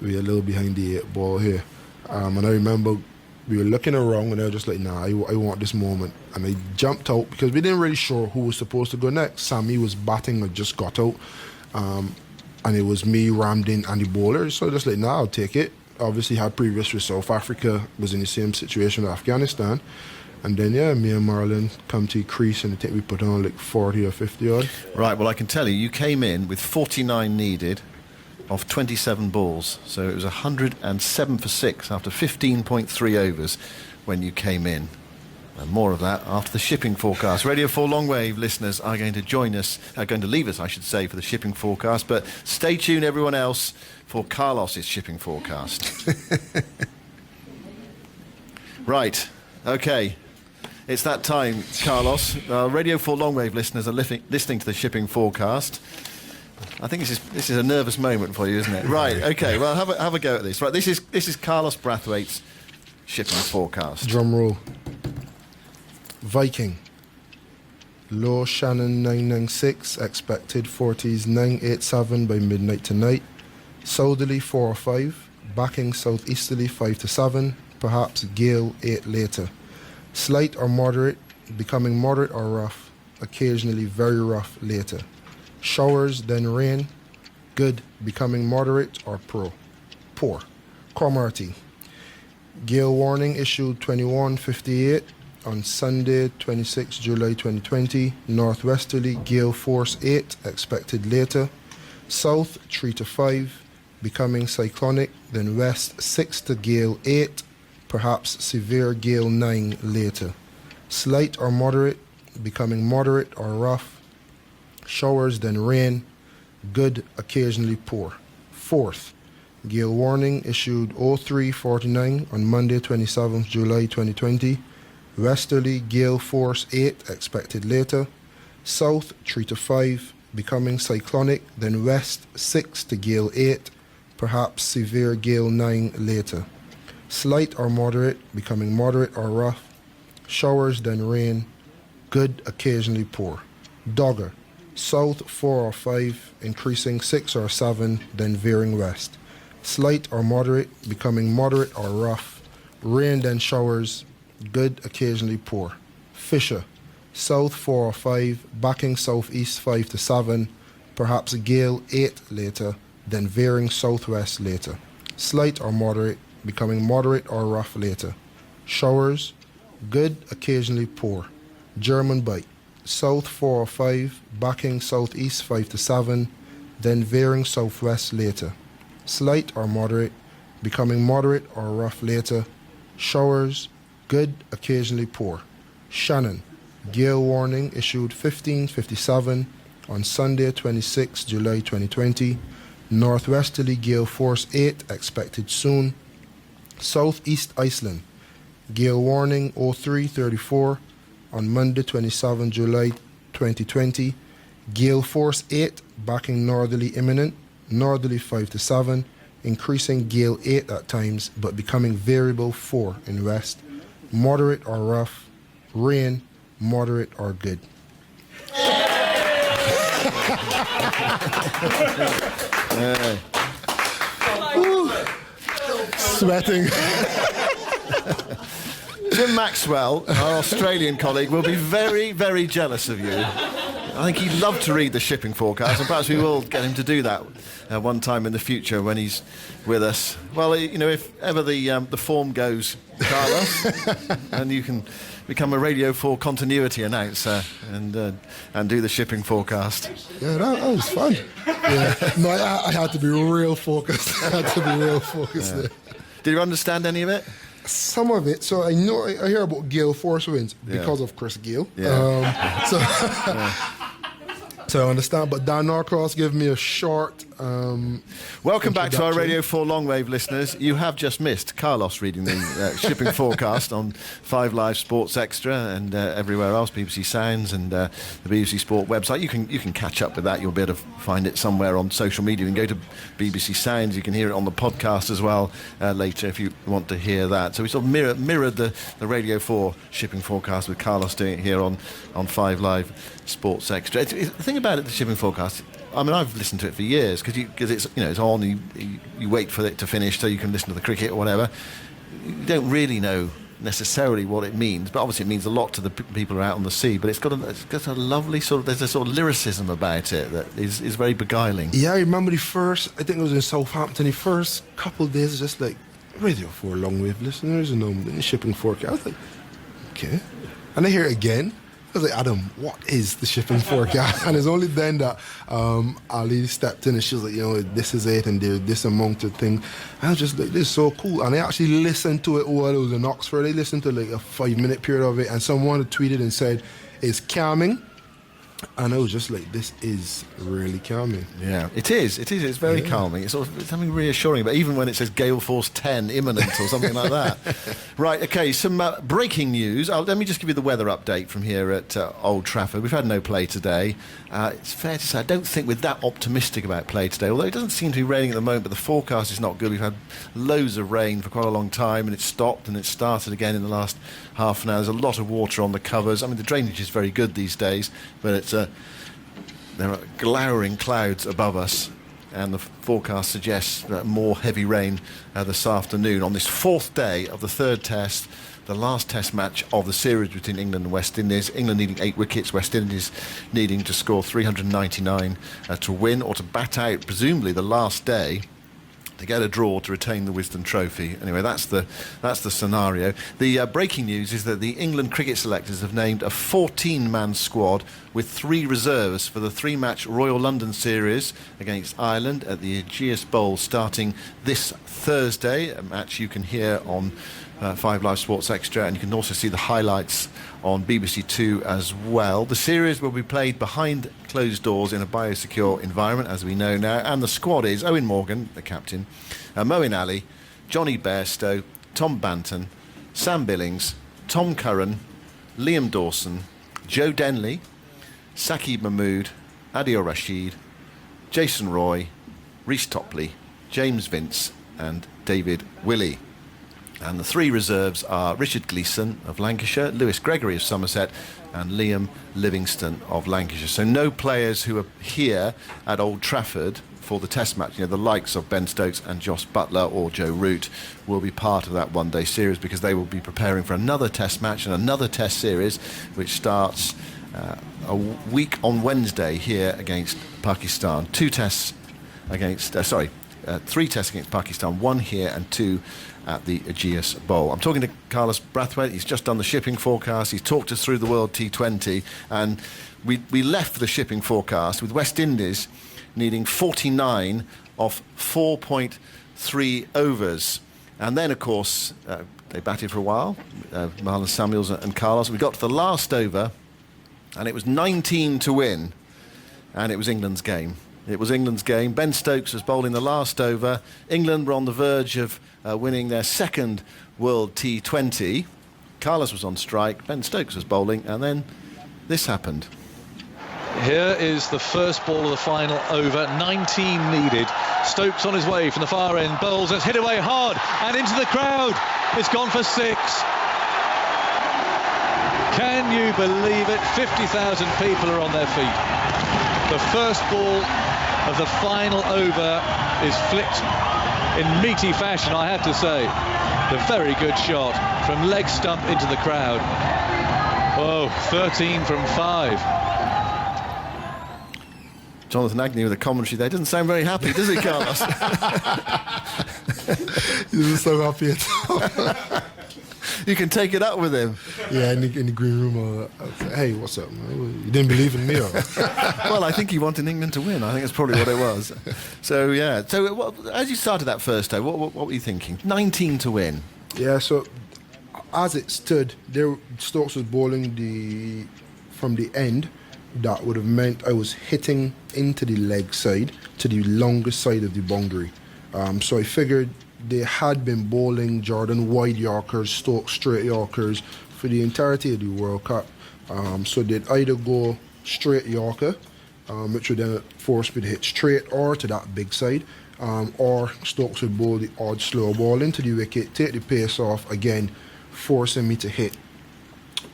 we're a little behind the 8 ball here. And I remember we were looking around and they were just like, nah, I want this moment. And I jumped out because we didn't really sure who was supposed to go next. Sammy was batting or just got out. And it was me, Ramdin, and the bowler. So just like, nah, I'll take it. Obviously had previous with South Africa, was in the same situation with Afghanistan. And then, me and Marlon come to the crease and I think we put on like 40 or 50 odd. Right, well, I can tell you came in with 49 needed off 27 balls. So it was 107 for 6 after 15.3 overs when you came in. And more of that after the shipping forecast. Radio 4 Longwave listeners are going to join us, going to leave us, I should say, for the shipping forecast. But stay tuned, everyone else, for Carlos's shipping forecast. Right, okay. It's that time, Carlos. Radio 4 Longwave listeners are listening to the shipping forecast. I think this is a nervous moment for you, isn't it? Right, okay, well, have a go at this. Right, this is Carlos Brathwaite's shipping forecast. Drum roll. Viking. Low Shannon 996, expected 40s 987 by midnight tonight. Southerly 4 or 5, backing southeasterly 5 to 7, perhaps gale 8 later. Slight or moderate, becoming moderate or rough, occasionally very rough later. Showers, then rain, good, becoming moderate or poor. Cromarty. Gale warning issued 21:58 on Sunday, 26 July 2020. Northwesterly, gale force 8, expected later. South, 3 to 5, becoming cyclonic, then west 6 to gale 8, perhaps severe gale 9 later. Slight or moderate, becoming moderate or rough. Showers, then rain, good, occasionally poor. Fourth, gale warning issued 03:49 on Monday, 27th July 2020. Westerly, gale force 8, expected later. South, 3 to 5, becoming cyclonic, then west 6 to gale 8, perhaps severe gale 9 later. Slight or moderate, becoming moderate or rough. Showers, then rain, good, occasionally poor. Dogger, south 4 or 5, increasing 6 or 7, then veering west. Slight or moderate, becoming moderate or rough. Rain, then showers, good, occasionally poor. Fisher, south 4 or 5, backing southeast 5 to 7, perhaps a gale 8 later, then veering southwest later. Slight or moderate, becoming moderate or rough later. Showers, good, occasionally poor. German bite, south 4 or 5, backing southeast 5 to 7, then veering southwest later. Slight or moderate, becoming moderate or rough later. Showers, good, occasionally poor. Shannon, gale warning issued 15:57 on Sunday, 26 July 2020. Northwesterly gale force 8 expected soon. Southeast Iceland, gale warning 03:34 on Monday, 27 July 2020. Gale force 8 backing northerly imminent. Northerly 5 to 7, increasing gale 8 at times, but becoming variable 4 in west. Moderate or rough. Rain, moderate or good. Sweating. Jim Maxwell, our Australian colleague, will be very, very jealous of you. I think he'd love to read the shipping forecast, and perhaps we will get him to do that one time in the future when he's with us. Well, you know, if ever the form goes, Carlos, and you can become a Radio 4 continuity announcer and do the shipping forecast. Yeah, that was fun. Yeah. No, I had to be real focused. There. Did you understand any of it? Some of it. So I know I hear about gale force winds because of Chris Gale. Yeah. So So I understand, but Dan Norcross gave me a short. Welcome back to our Radio 4 Longwave listeners. You have just missed Carlos reading the shipping forecast on 5 Live Sports Extra and everywhere else, BBC Sounds and the BBC Sport website. You can catch up with that. You'll be able to find it somewhere on social media. You can go to BBC Sounds. You can hear it on the podcast as well later if you want to hear that. So we sort of mirrored the Radio 4 shipping forecast with Carlos doing it here on 5 Live Sports Extra. The thing about it, the shipping forecast, I mean, I've listened to it for years because it's it's on. You wait for it to finish so you can listen to the cricket or whatever. You don't really know necessarily what it means, but obviously it means a lot to the people who are out on the sea. But it's got a lovely there's a sort of lyricism about it that is very beguiling. Yeah, I remember I think it was in Southampton. The first couple of days was just like Radio 4 Longwave listeners and the shipping forecast. I was like, okay, and I hear it again. I was like, Adam, what is the shipping forecast? And it's only then that Ali stepped in and she was like, this is it, and there's this amount of things. And I was just like, this is so cool. And I actually listened to it while I was in Oxford. I listened to like a 5-minute period of it, and someone had tweeted and said, it's calming. And I was just like, this is really calming. Yeah, it is. It's very calming. It's something reassuring. But even when it says Gale Force 10 imminent or something like that. Right, okay, some breaking news. Let me just give you the weather update from here at Old Trafford. We've had no play today. It's fair to say I don't think we're that optimistic about play today, although it doesn't seem to be raining at the moment, but the forecast is not good. We've had loads of rain for quite a long time, and it stopped and it started again in the last half an hour. There's a lot of water on the covers. I mean, the drainage is very good these days, but there are glowering clouds above us, and the forecast suggests more heavy rain this afternoon on this 4th day of the 3rd test, the last test match of the series between England and West Indies. England needing 8 wickets, West Indies needing to score 399 to win, or to bat out presumably the last day to get a draw to retain the Wisden Trophy. Anyway, that's the scenario. The breaking news is that the England cricket selectors have named a 14-man squad with 3 reserves for the 3-match Royal London series against Ireland at the Ageas Bowl starting this Thursday, a match you can hear on 5 Live Sports Extra, and you can also see the highlights on BBC Two as well. The series will be played behind closed doors in a biosecure environment, as we know now, and the squad is Owen Morgan, the captain, Moeen Ali, Johnny Bairstow, Tom Banton, Sam Billings, Tom Curran, Liam Dawson, Joe Denley, Saqib Mahmood, Adil Rashid, Jason Roy, Rhys Topley, James Vince and David Willey. And the 3 reserves are Richard Gleeson of Lancashire, Lewis Gregory of Somerset and Liam Livingston of Lancashire. So no players who are here at Old Trafford for the test match, the likes of Ben Stokes and Joss Butler or Joe Root will be part of that one-day series, because they will be preparing for another test match and another test series which starts a week on Wednesday here against Pakistan. 3 tests against Pakistan, 1 here and 2 at the Ageas Bowl. I'm talking to Carlos Brathwaite. He's just done the shipping forecast. He's talked us through the World T20, and we left the shipping forecast with West Indies needing 49 off 4.3 overs. And then, of course, they batted for a while, Marlon Samuels and Carlos. We got to the last over, and it was 19 to win, and it was England's game. It was England's game. Ben Stokes was bowling the last over. England were on the verge of winning their 2nd World T20. Carlos was on strike, Ben Stokes was bowling, and then this happened. Here is the first ball of the final over, 19 needed. Stokes on his way from the far end, bowls, it's hit away hard and into the crowd. It's gone for 6. Can you believe it? 50,000 people are on their feet. The first ball of the final over is flicked in meaty fashion, I have to say. A very good shot from leg stump into the crowd. Oh, 13 from 5. Jonathan Agnew with a commentary there. Doesn't sound very happy, does he, Carlos? He doesn't sound happy at all. You can take it up with him. Yeah, in the green room. I was like, hey, what's up, man? You didn't believe in me, or? Well, I think he wanted England to win. I think that's probably what it was. So, yeah. So, as you started that first day, what were you thinking? 19 to win. Yeah, so as it stood, Stokes was bowling from the end, that would have meant I was hitting into the leg side, to the longest side of the boundary. So I figured they had been bowling Jordan wide Yorkers, Stokes straight Yorkers for the entirety of the World Cup. So they'd either go straight Yorker, which would then force me to hit straight or to that big side, or Stokes would bowl the odd slow ball into the wicket, take the pace off again, forcing me to hit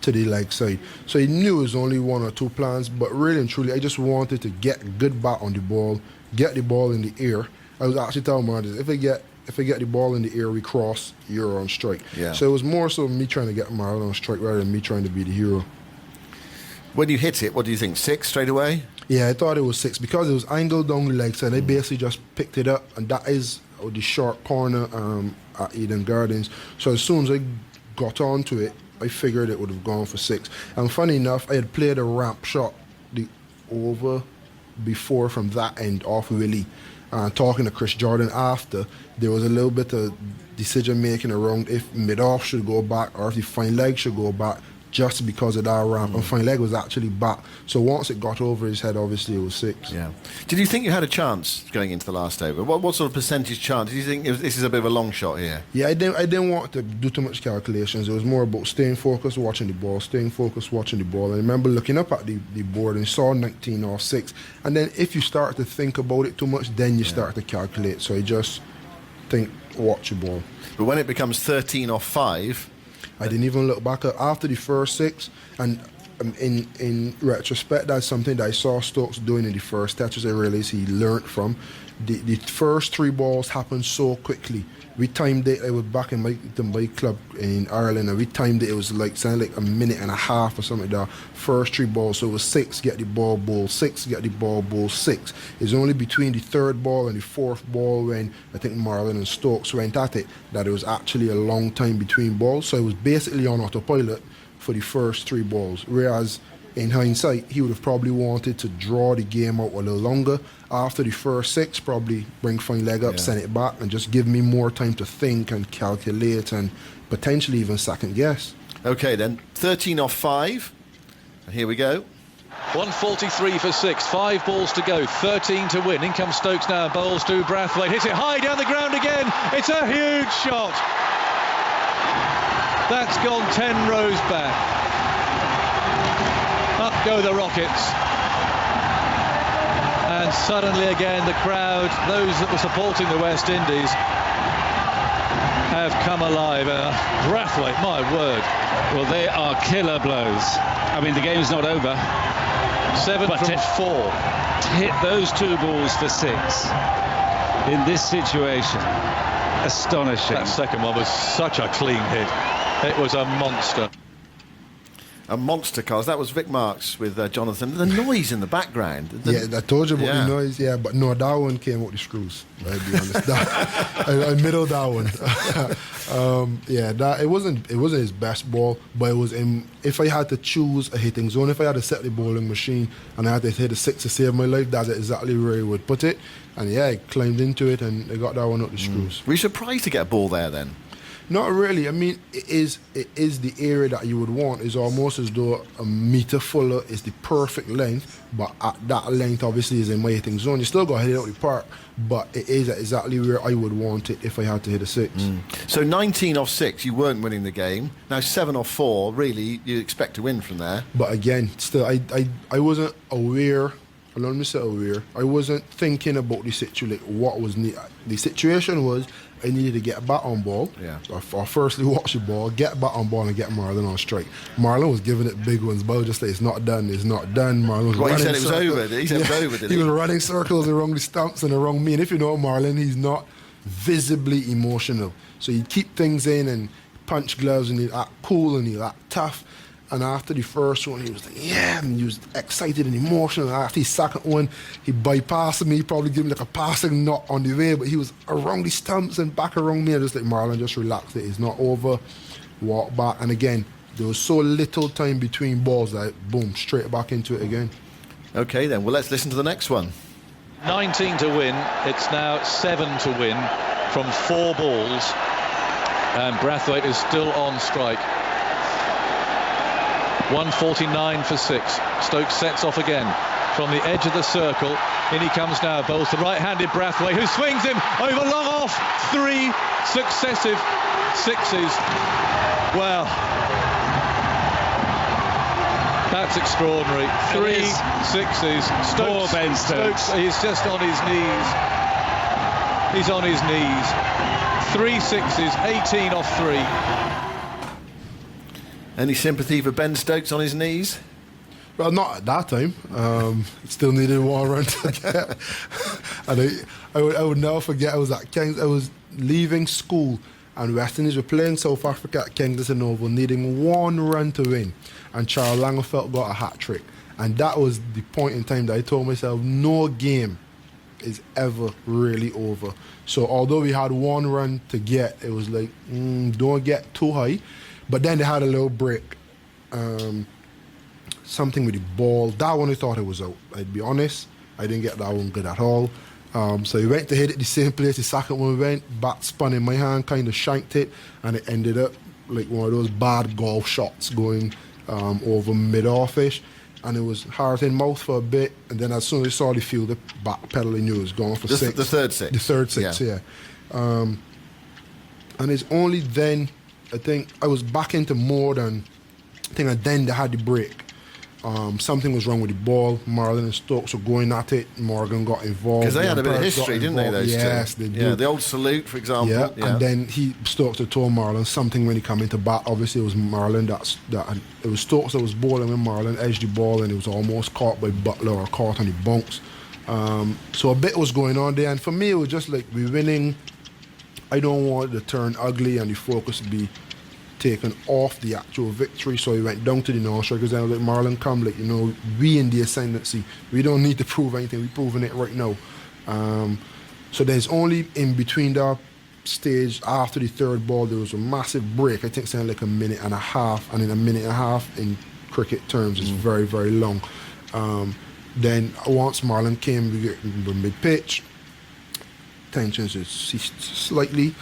to the leg side. So he knew it was only one or two plans, but really and truly I just wanted to get a good bat on the ball, get the ball in the air. I was actually telling Martin, if I get the ball in the air, we cross, you're on strike. Yeah. So it was more so me trying to get Marlon on strike rather than me trying to be the hero. When you hit it, what do you think? 6 straight away? Yeah, I thought it was 6 because it was angled down the leg side. I basically just picked it up, and that is the short corner at Eden Gardens. So as soon as I got onto it, I figured it would have gone for 6. And funny enough, I had played a ramp shot the over before from that end off Willie. Talking to Chris Jordan after, there was a little bit of decision making around if mid-off should go back or if the fine leg should go back, just because of that ramp. And fine leg was actually back. So once it got over his head, obviously it was 6. Yeah. Did you think you had a chance going into the last over? What sort of percentage chance? Did you think this is a bit of a long shot here? Yeah, I didn't want to do too much calculations. It was more about staying focused, watching the ball, staying focused, watching the ball. And I remember looking up at the board and saw 19 or 6. And then if you start to think about it too much, then you start to calculate. So I just think, watch the ball. But when it becomes 13 off 5... I didn't even look back after the first 6, and in retrospect, that's something that I saw Stokes doing in the first touches. I realized he learned from. The first 3 balls happened so quickly. We timed it. I was back in my club in Ireland, and we timed it. It was like a minute and a half or something like that. First 3 balls, so it was 6, get the ball, bowl, 6, get the ball, bowl, 6. It's only between the 3rd ball and the 4th ball, when I think Marlon and Stokes went at it, that it was actually a long time between balls. So I was basically on autopilot for the first 3 balls, whereas in hindsight, he would have probably wanted to draw the game out a little longer. After the first 6, probably bring fine leg up, send it back, and just give me more time to think and calculate and potentially even second guess. Okay then, 13 off 5. And here we go. 143 for 6, 5 balls to go, 13 to win. In comes Stokes now, bowls to Brathwaite, hits it high down the ground again. It's a huge shot. That's gone 10 rows back. Up go the Rockets. And suddenly again the crowd, those that were supporting the West Indies, have come alive. Brathwaite, my word. Well, they are killer blows. I mean, the game's not over. 7 But from 4. To hit those 2 balls for 6 in this situation, astonishing. That second one was such a clean hit. It was a monster. A monster, Carls. That was Vic Marks with Jonathan. The noise in the background. Yeah, I told you about the noise. Yeah, but no, that one came out the screws. I'll be honest. I middled that one. It wasn't his best ball, but it was in. If I had to choose a hitting zone, if I had to set the bowling machine and I had to hit a 6 to save my life, that's exactly where I would put it. And yeah, I climbed into it and I got that one out the screws. Were you surprised to get a ball there then? Not really. I mean, it is the area that you would want. It's almost as though a meter fuller is the perfect length, but at that length obviously is in my hitting zone. You still got to hit it out the park, but it is exactly where I would want it if I had to hit a 6. So 19 off 6, you weren't winning the game. Now 7 off 4, really, you expect to win from there. But again, still, I wasn't aware. Let me say aware. I wasn't thinking about the situation. Like what was the situation was. I needed to get a bat on ball. Yeah. Or firstly watch the ball, get a bat on ball and get Marlon on strike. Marlon was giving it big ones, but I was just like, it's not done. Marlon was running he said it was circles. over. He said it was over, did he he? was running circles around the stumps and around me. And if you know Marlon, he's not visibly emotional. So he'd keep things in and punch gloves and he'd act cool and he'd act tough. And after the first one, he was like, yeah, and he was excited and emotional. And after the second one, he bypassed me, probably gave me like a passing knot on the way, but he was around the stumps and back around me. I just like, Marlon, just relax it. It's not over. Walk back. And again, there was so little time between balls that, boom, straight back into it again. Okay, then. Well, let's listen to the next one. 19 to win. It's now 7 to win from 4 balls. And Brathwaite is still on strike. 1:49 for 6. Stokes sets off again from the edge of the circle. In he comes now, bowls the right-handed Brathwaite, who swings him over long off. 3 successive sixes. Well, that's extraordinary. 3 sixes. Poor Ben Stokes. He's just on his knees. He's on his knees. 3 sixes, 18 off 3. Any sympathy for Ben Stokes on his knees? Well, not at that time. Still needed one run to get. And I would never forget, I was at Kings. I was leaving school, and West Indies were playing South Africa at Kingston Oval, needing 1 run to win. And Charles Lagerfeld got a hat trick. And that was the point in time that I told myself, no game is ever really over. So although we had 1 run to get, it was like, don't get too high. But then they had a little break. Something with the ball. That one I thought it was out. I'd be honest, I didn't get that one good at all. So he went to hit it the same place. The second one went, bat spun in my hand, kind of shanked it, and it ended up like one of those bad golf shots going over mid-offish. And it was heart in mouth for a bit, and then as soon as I saw the field, the back pedaling, knew it was going for 6. The third 6. The third 6, yeah. And it's only then, I think, I was back into more than, I think then they had the break. Something was wrong with the ball. Marlon and Stokes were going at it. Morgan got involved. Because they had a bit of history, didn't they, those two? Yes, they did. Yeah, the old salute, for example. Yeah, and then Stokes had told Marlon something when he came into bat. Obviously, it was Marlon it was Stokes that was bowling when Marlon edged the ball, and it was almost caught by Butler or caught on the bunks. So a bit was going on there, and for me, it was just like, we're winning. I don't want it to turn ugly and the focus to be taken off the actual victory. So he went down to the non-strikers and like, Marlon, come, like, we in the ascendancy. We don't need to prove anything. We're proving it right now. So there's only in between that stage, after the third ball, there was a massive break. I think something like 1.5 minutes, and in 1.5 minutes in cricket terms is very, very long. Then once Marlon came, we were mid-pitch. Tensions ceased slightly.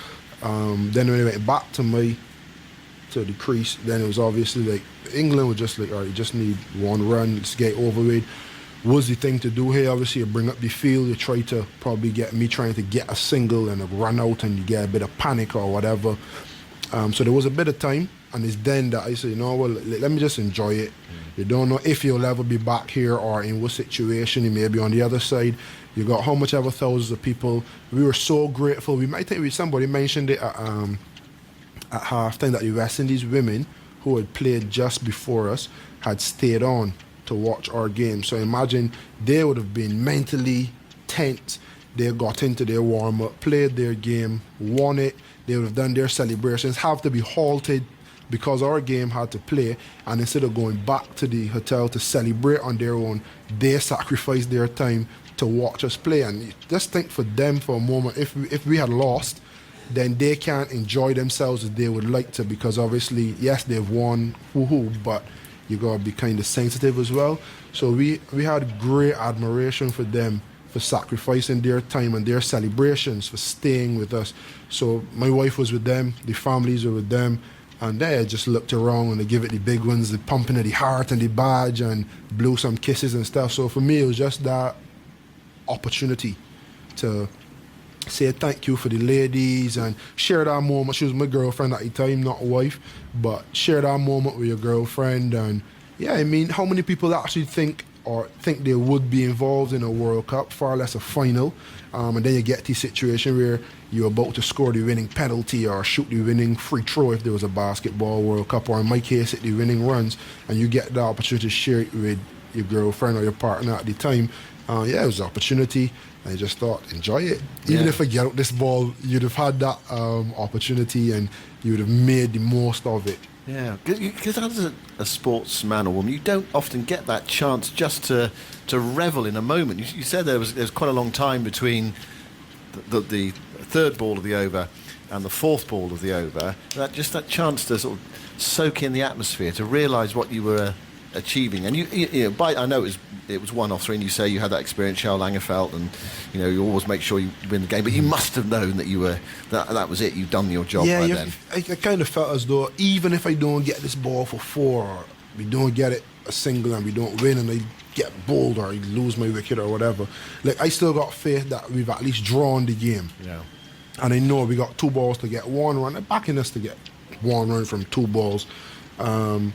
Then when I went back to the crease, then it was obviously like England was just like, all right, you just need 1 run, let's get over with. Was the thing to do here? Obviously, you bring up the field, you try to probably get me trying to get a single and a run out, and you get a bit of panic or whatever. So there was a bit of time, and it's then that I said, let me just enjoy it. You don't know if you'll ever be back here or in what situation. You may be on the other side. You got how much ever thousands of people. We were so grateful. We might think somebody mentioned it at halftime that the West Indies women who had played just before us had stayed on to watch our game. So imagine they would have been mentally tense. They got into their warm-up, played their game, won it. They would have done their celebrations, have to be halted because our game had to play. And instead of going back to the hotel to celebrate on their own, they sacrificed their time to watch us play. And just think for them for a moment, if we had lost, then they can't enjoy themselves as they would like to, because obviously, yes, they've won, woohoo, but you gotta be kind of sensitive as well. So we had great admiration for them for sacrificing their time and their celebrations, for staying with us. So my wife was with them, the families were with them, and they just looked around and they give it the big ones, the pumping of the heart and the badge, and blew some kisses and stuff. So for me, it was just that opportunity to say thank you for the ladies and share that moment. She was my girlfriend at the time, not wife, but share that moment with your girlfriend. And yeah, I mean, how many people actually think they would be involved in a World Cup, far less a final, and then you get the situation where you're about to score the winning penalty or shoot the winning free throw if there was a basketball World Cup, or in my case hit the winning runs, and you get the opportunity to share it with your girlfriend or your partner at the time. Yeah, it was an opportunity. I just thought, enjoy it. Even if I get out this ball, you'd have had that opportunity and you would have made the most of it. Yeah, because as a sportsman or woman, you don't often get that chance just to revel in a moment. You said there was quite a long time between the third ball of the over and the fourth ball of the over. That chance to sort of soak in the atmosphere, to realise what you were achieving. And I know it was 1 off 3, and you say you had that experience, Charles Lagerfeld, and you always make sure you win the game. But you must have known that you were that was it. You'd done your job by then. I kind of felt as though even if I don't get this ball for 4, we don't get it a single and we don't win and I get bowled or I lose my wicket or whatever, like I still got faith that we've at least drawn the game. Yeah. And I know we got 2 balls to get 1 run. I'm backing us to get 1 run from 2 balls. And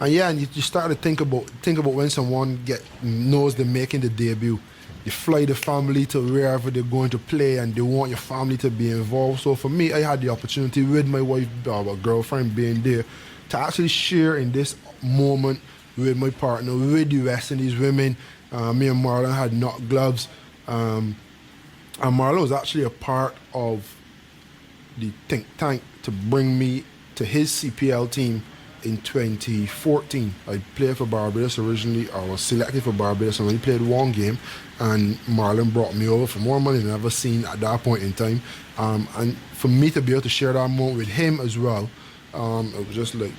you start to think about when someone knows they're making the debut. You fly the family to wherever they're going to play and they want your family to be involved. So for me, I had the opportunity with my wife, or girlfriend being there, to actually share in this moment with my partner, with the West Indies women. Me and Marlon had knock gloves. And Marlon was actually a part of the think tank to bring me to his CPL team in 2014. I played for Barbados originally. I was selected for Barbados and only played 1 game. And Marlon brought me over for more money than I've ever seen at that point in time. And for me to be able to share that moment with him as well, it was just like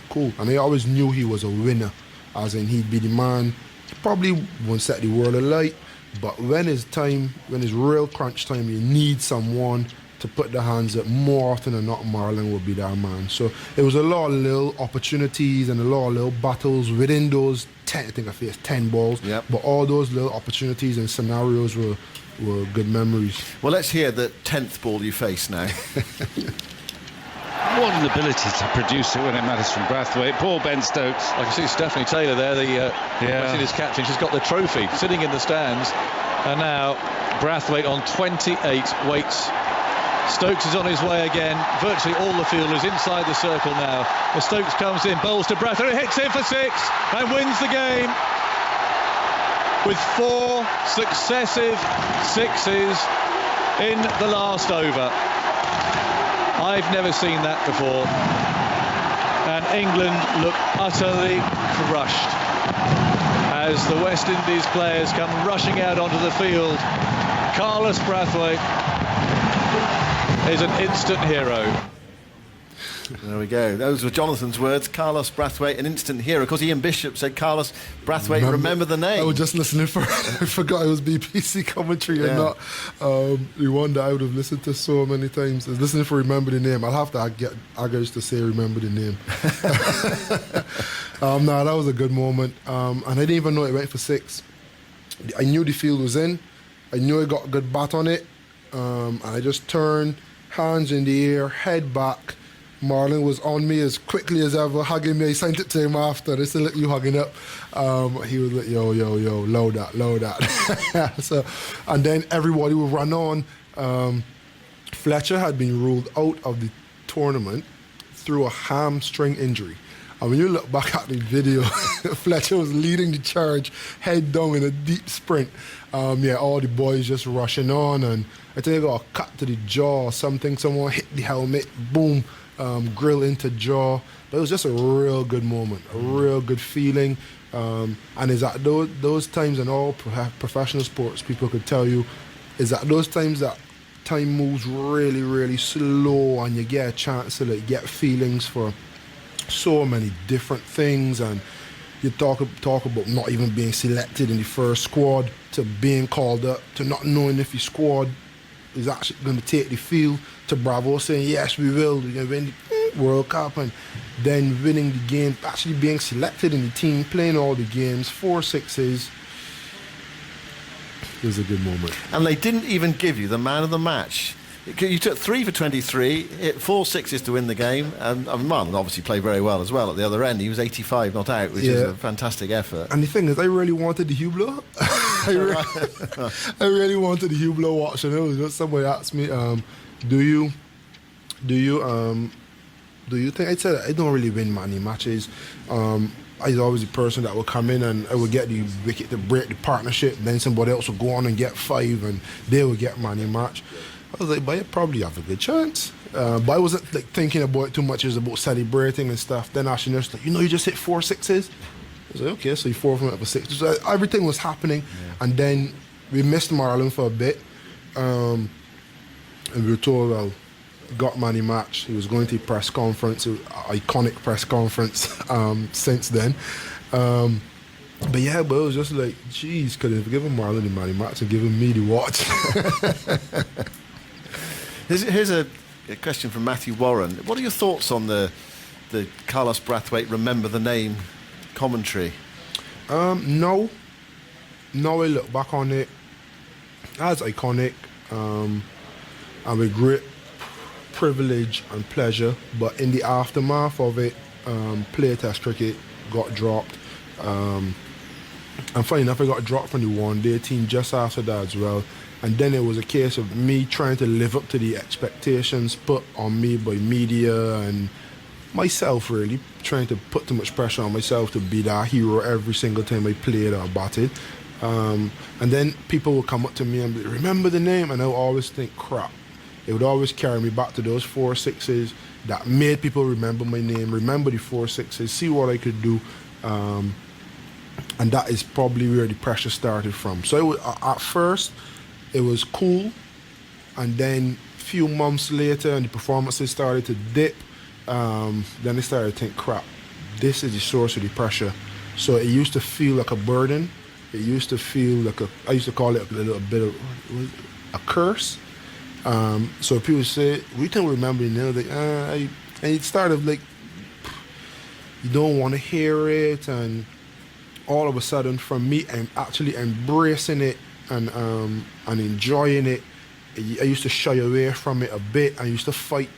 cool. And I always knew he was a winner, as in he'd be the man. He probably won't set the world alight, but when it's real crunch time, you need someone to put the hands up. More often than not, Marlon will be that man. So it was a lot of little opportunities and a lot of little battles within those 10, I think I faced 10 balls. Yep. But all those little opportunities and scenarios were good memories. Well, let's hear the 10th ball you face now. What an ability to produce it when it matters from Brathwaite. Poor Ben Stokes. I can see Stephanie Taylor there, the West Indies captain. She's got the trophy sitting in the stands. And now Brathwaite on 28 waits. Stokes is on his way again. Virtually all the field is inside the circle now. As Stokes comes in, bowls to Brathwaite, hits in for 6 and wins the game with 4 successive 6s in the last over. I've never seen that before. And England look utterly crushed as the West Indies players come rushing out onto the field. Carlos Brathwaite is an instant hero. There we go. Those were Jonathan's words. Carlos Brathwaite, an instant hero. Of course, Ian Bishop said, Carlos Brathwaite, remember the name. I was just listening for I forgot it was BBC commentary and not the one that I would have listened to so many times. I was listening for Remember the Name. I'll have to get Aggers to say Remember the Name. No, that was a good moment. And I didn't even know it went for 6. I knew the field was in. I knew I got a good bat on it. And I just turned, hands in the air, head back. Marlon was on me as quickly as ever, hugging me. I sent it to him after. They said, look, you hugging up. He was like, yo, load that. So, and then everybody would run on. Fletcher had been ruled out of the tournament through a hamstring injury. And when you look back at the video, Fletcher was leading the charge, head down in a deep sprint. All the boys just rushing on, and I think they got a cut to the jaw or something. Someone hit the helmet, boom, grill into jaw. But it was just a real good moment, a real good feeling. And it's at those times, in all professional sports, people could tell you, is at those times that time moves really, really slow, and you get a chance to get feelings for so many different things. And you talk about not even being selected in the first squad, to being called up, to not knowing if your squad is actually going to take the field, to Bravo saying, yes, we will, we're going to win the World Cup, and then winning the game, actually being selected in the team, playing all the games, 4 6s. It was a good moment. And they didn't even give you the man of the match. You took 3 for 23, hit 4 6s to win the game, and Marlon obviously played very well as well at the other end. He was 85 not out, which is a fantastic effort. And the thing is, I really wanted the Hublot. I really wanted the Hublot watch, and it was just somebody asked me, do you think? I said I don't really win many matches. I was always the person that would come in and I would get the wicket to break the partnership, and then somebody else would go on and get 5 and they would get man of the match. I was like, but you probably have a good chance. But I wasn't thinking about it too much. It was about celebrating and stuff. Then Ashley Nurse like, you just hit 4 6s? I was like, okay, so you 4 from it for 6. So everything was happening. Yeah. And then we missed Marlon for a bit. And we were told, well, got man of the match. He was going to the press conference, an iconic press conference since then. But it was just like, geez, could have given Marlon the man of the match and given me the watch. Here's a question from Matthew Warren. What are your thoughts on the Carlos Brathwaite Remember the Name commentary? No. Now I look back on it as iconic and with great privilege and pleasure, but in the aftermath of it, play test cricket got dropped. And funny enough, I got dropped from the one-day team just after that as well. And then it was a case of me trying to live up to the expectations put on me by media and myself, really, trying to put too much pressure on myself to be that hero every single time I played or batted. And then people would come up to me and be, remember the name? And I would always think, crap. It would always carry me back to those 4 6s that made people remember my name, remember the 4 6s, see what I could do. And that is probably where the pressure started from. So at first, it was cool. And then a few months later, and the performances started to dip, then I started to think, crap, this is the source of the pressure. So it used to feel like a burden. It used to feel like I used to call it a little bit of a curse. So people say, we don't remember it now. And it started like, you don't want to hear it. And all of a sudden, from me, I'm actually embracing it and enjoying it. I used to shy away from it a bit. I used to fight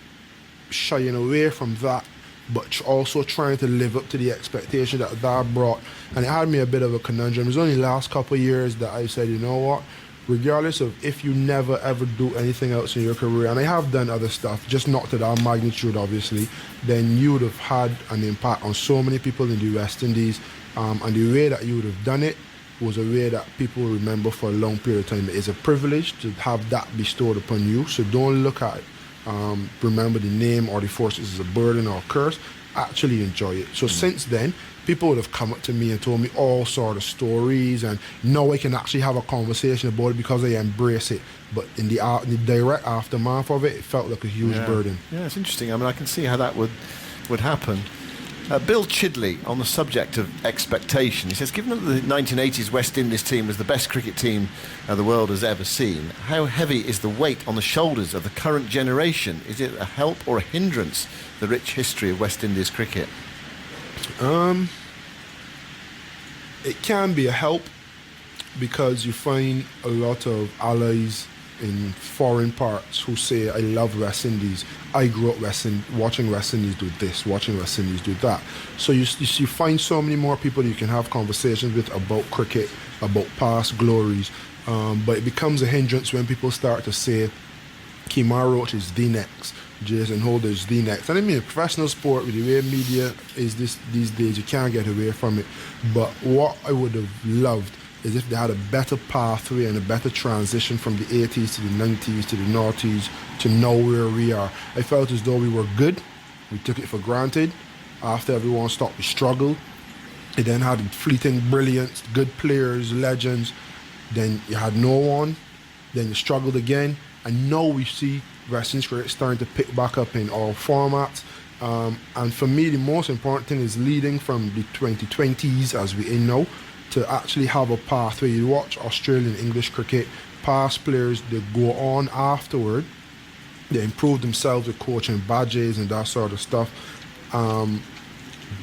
shying away from that, but also trying to live up to the expectation that brought. And it had me a bit of a conundrum. It was only the last couple of years that I said, you know what, regardless of if you never ever do anything else in your career, and I have done other stuff, just not to that magnitude obviously, then you would have had an impact on so many people in the West Indies, and the way that you would have done it was a way that people will remember for a long period of time. It is a privilege to have that bestowed upon you, so don't look at it, remember the name or the forces as a burden or a curse. Actually enjoy it. So since then, people would have come up to me and told me all sort of stories, and now I can actually have a conversation about it because I embrace it. But in the direct aftermath of it, it felt like a huge burden. Yeah, it's interesting. I mean, I can see how that would happen. Bill Chidley, on the subject of expectation, he says, given that the 1980s West Indies team was the best cricket team the world has ever seen, how heavy is the weight on the shoulders of the current generation? Is it a help or a hindrance, the rich history of West Indies cricket? It can be a help because you find a lot of allies in foreign parts who say, I love West Indies. I grew up watching West Indies do this, watching West Indies do that. So you find so many more people you can have conversations with about cricket, about past glories. But it becomes a hindrance when people start to say, Kemar Roach is the next, Jason Holder is the next. And I mean, professional sport, with the way media is these days, you can't get away from it. But what I would have loved is if they had a better pathway and a better transition from the 80s to the 90s to the noughties to now where we are. I felt as though we were good. We took it for granted. After everyone stopped, we struggled. It then had fleeting brilliance, good players, legends. Then you had no one. Then you struggled again. And now we see West Indies cricket starting to pick back up in all formats. And for me, the most important thing is leading from the 2020s, as we in now, to actually have a pathway. You watch Australian English cricket, past players, they go on afterward, they improve themselves with coaching badges and that sort of stuff,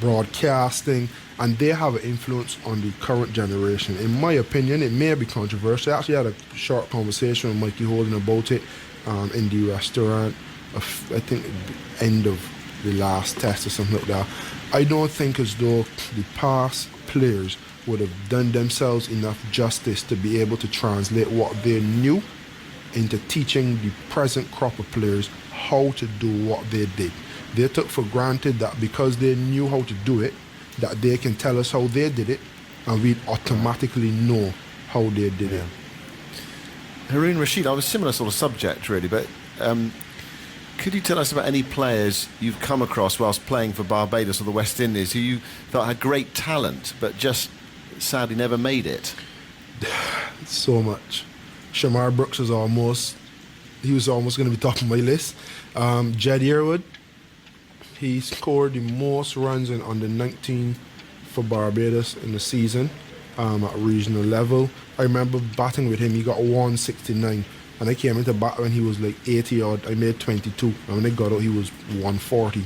broadcasting, and they have an influence on the current generation. In my opinion, it may be controversial. I actually had a short conversation with Mikey Holden about it in the restaurant, I think at the end of the last test or something like that. I don't think as though the past players would have done themselves enough justice to be able to translate what they knew into teaching the present crop of players how to do what they did. They took for granted that because they knew how to do it, that they can tell us how they did it, and we'd automatically know how they did it. Haroon Rashid, on a similar sort of subject really, but could you tell us about any players you've come across whilst playing for Barbados or the West Indies who you thought had great talent but just sadly never made it? So much. Shamar Brooks was almost going to be top of my list. Jed Yearwood, he scored the most runs in under 19 for Barbados in the season at regional level. I remember batting with him, he got 169, and I came into bat when he was like 80 odd. I made 22, and when I got out he was 140.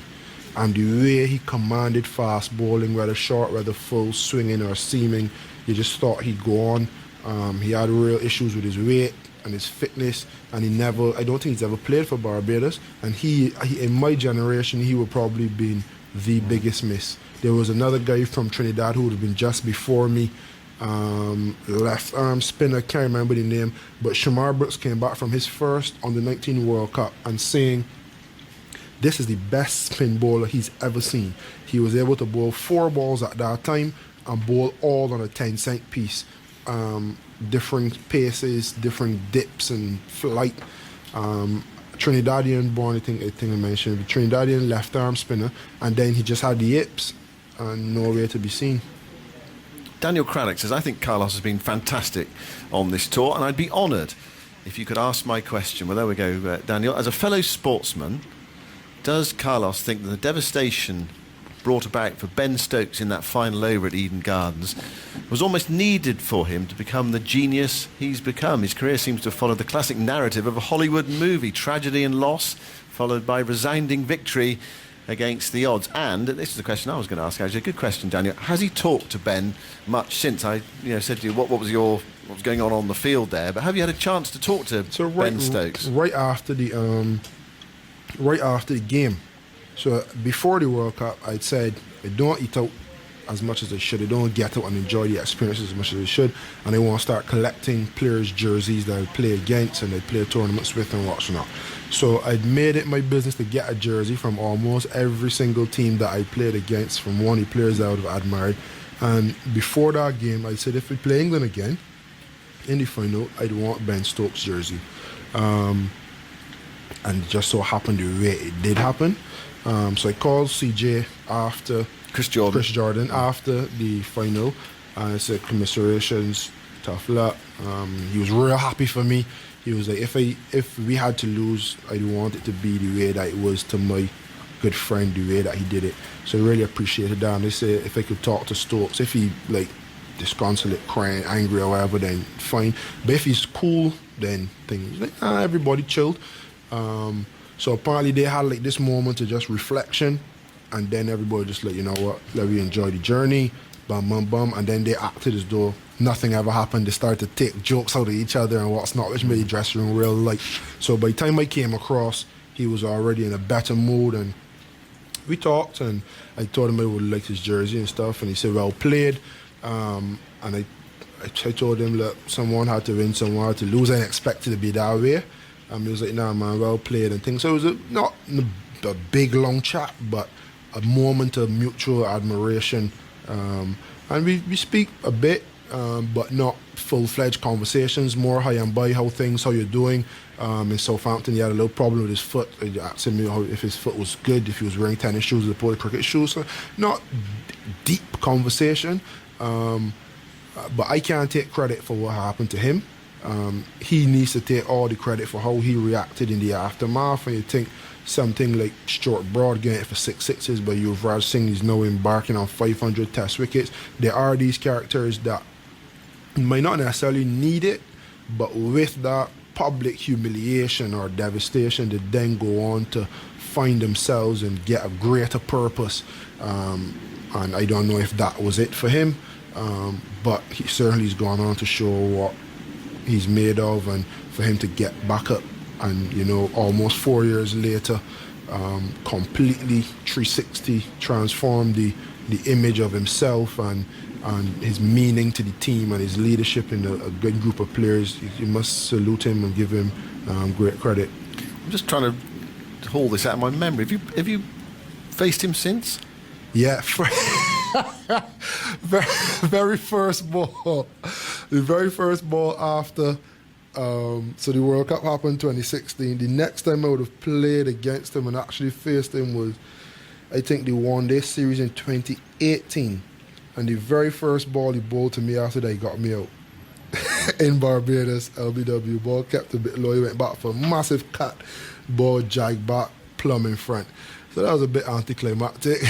and the way he commanded fast bowling, whether short, whether full, swinging or seaming, you just thought he'd go on. He had real issues with his weight and his fitness, and I don't think he's ever played for Barbados. And he in my generation, he would probably been the biggest miss. There was another guy from Trinidad who would have been just before me, left arm spinner, can't remember the name, but Shamar Brooks came back from his first under-19 World Cup and saying, this is the best spin bowler he's ever seen. He was able to bowl 4 balls at that time and bowl all on a 10-cent piece. Different paces, different dips and flight. Trinidadian born, I think I mentioned, the Trinidadian left arm spinner, and then he just had the yips and nowhere to be seen. Daniel Craddock says, I think Carlos has been fantastic on this tour, and I'd be honoured if you could ask my question. Well, there we go, Daniel. As a fellow sportsman, does Carlos think that the devastation brought about for Ben Stokes in that final over at Eden Gardens was almost needed for him to become the genius he's become? His career seems to have followed the classic narrative of a Hollywood movie: tragedy and loss, followed by resounding victory against the odds. And this is the question I was going to ask, actually. A good question, Daniel. Has he talked to Ben much since? I said to you, what was going on the field there? But have you had a chance to talk to Ben Stokes? Right after the game. So before the World Cup, I'd said I don't eat out as much as I should. I don't get out and enjoy the experience as much as I should. And I want to start collecting players' jerseys that I play against and I play tournaments with and what's not. So I'd made it my business to get a jersey from almost every single team that I played against, from one of the players I would have admired. And before that game, I said if we play England again in the final, I'd want Ben Stokes' jersey. And it just so happened the way it did happen. So I called CJ after Chris Jordan after the final, and I said commiserations, tough luck. He was real happy for me. He was like, if we had to lose, I'd want it to be the way that it was to my good friend, the way that he did it. So I really appreciated that. And they said if I could talk to Stokes, if he like disconsolate, crying, angry or whatever, then fine. But if he's cool, then things like everybody chilled. So apparently they had like this moment of just reflection, and then everybody just like, you know what, let me enjoy the journey, bum bum bum, and then they acted as though nothing ever happened. They started to take jokes out of each other and what's not, which made the dressing room real light. So by the time I came across, he was already in a better mood, and we talked, and I told him I would like his jersey and stuff, and he said, well played. And I told him, look, someone had to win, someone had to lose. I didn't expect it to be that way. He was like, nah, man, well played and things. So it was not a big, long chat, but a moment of mutual admiration. And we speak a bit, but not full-fledged conversations, more hi and bye, how things, how you're doing. In Southampton, he had a little problem with his foot. He asked me if his foot was good, if he was wearing tennis shoes as opposed to cricket shoes. So not deep conversation, but I can't take credit for what happened to him. He needs to take all the credit for how he reacted in the aftermath. And you think something like Stuart Broad getting it for 6 sixes, but Yuvraj Singh is now embarking on 500 test wickets. There are these characters that might not necessarily need it, but with that public humiliation or devastation, they then go on to find themselves and get a greater purpose. And I don't know if that was it for him, but he certainly has gone on to show what he's made of, and for him to get back up and, you know, almost 4 years later, completely 360 transform the image of himself and his meaning to the team and his leadership in a good group of players. You must salute him and give him great credit. I'm just trying to haul this out of my memory. Have you faced him since? Yeah, very first ball. The very first ball after, so the World Cup happened in 2016. The next time I would have played against him and actually faced him was, I think, the one-day series in 2018. And the very first ball he bowled to me after that, he got me out. In Barbados, LBW, ball kept a bit low. He went back for a massive cut, ball jagged back, plumb in front. So that was a bit anticlimactic.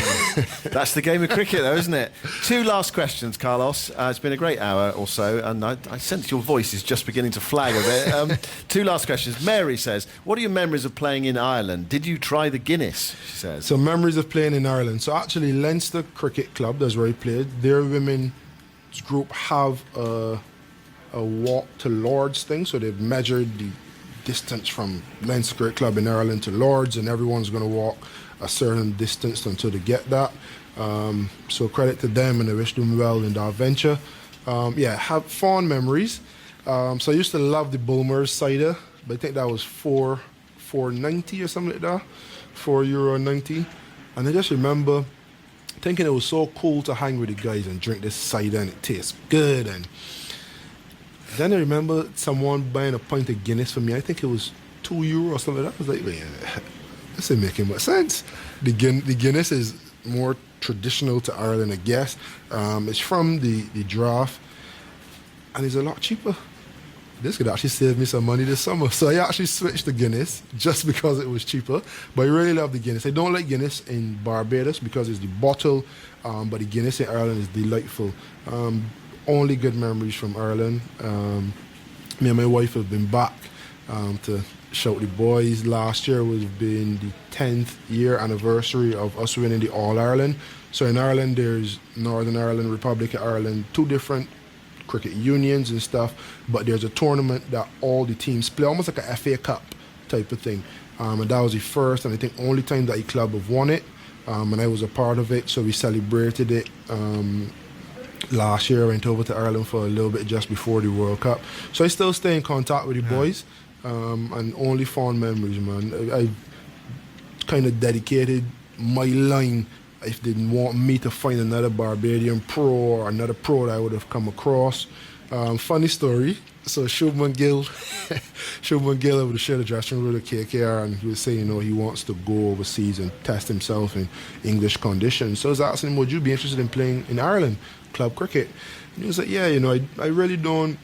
That's the game of cricket, though, isn't it? 2 last questions, Carlos. It's been a great hour or so, and I sense your voice is just beginning to flag a bit. 2 last questions. Mary says, what are your memories of playing in Ireland? Did you try the Guinness, she says? So memories of playing in Ireland. So actually, Leinster Cricket Club, that's where I played, their women's group have a walk to Lords thing. So they've measured the distance from Leinster Cricket Club in Ireland to Lords, and everyone's going to walk a certain distance until they get that. So credit to them, and I wish them well in that venture. Have fond memories. So I used to love the Bulmers cider, but I think that was $4.90 or something like that, €4.90. And I just remember thinking it was so cool to hang with the guys and drink this cider, and it tastes good. And then I remember someone buying a pint of Guinness for me. I think it was €2 or something like that. I was like, wait, this ain't making much sense. The Guinness is more traditional to Ireland, I guess. It's from the draft, and it's a lot cheaper. This could actually save me some money this summer. So I actually switched to Guinness just because it was cheaper. But I really love the Guinness. I don't like Guinness in Barbados because it's the bottle, but the Guinness in Ireland is delightful. Only good memories from Ireland. Me and my wife have been back to shout the boys. Last year was been the 10th year anniversary of us winning the All-Ireland. So in Ireland, there's Northern Ireland, Republic of Ireland, 2 different cricket unions and stuff, but there's a tournament that all the teams play, almost like a FA Cup type of thing. And that was the first and I think only time that a club have won it. And I was a part of it, so we celebrated it. Last year I went over to Ireland for a little bit just before the World Cup. So I still stay in contact with the boys, and only fond memories, man. I kind of dedicated my line. If they didn't want me to find another Barbadian pro or another pro that I would have come across. Funny story. So Shubman Gill over the share the dressing room with the KKR, and he was saying, he wants to go overseas and test himself in English conditions. So I was asking him, would you be interested in playing in Ireland, club cricket? And he was like, yeah, I really don't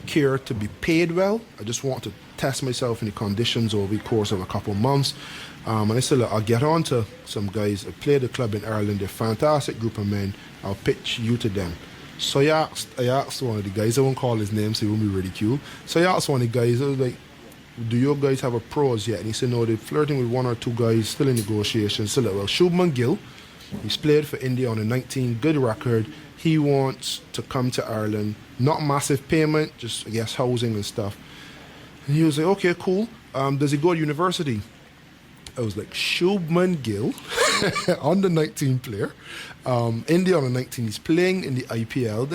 care to be paid well. I just want to test myself in the conditions over the course of a couple of months. And I said, look, I'll get on to some guys. I play the club in Ireland. They're a fantastic group of men. I'll pitch you to them. So I asked one of the guys, I won't call his name so he won't be ridiculed. So I asked one of the guys, I was like, do your guys have a pros yet? And he said, no, they're flirting with 1 or 2 guys, still in negotiations. So like, well, Shubman Gill, he's played for India on a 19, good record. He wants to come to Ireland, not massive payment, just I guess housing and stuff. And he was like, okay, cool. Does he go to university? I was like, Shubman Gill, under 19 player, India on the 19, he's playing in the IPL,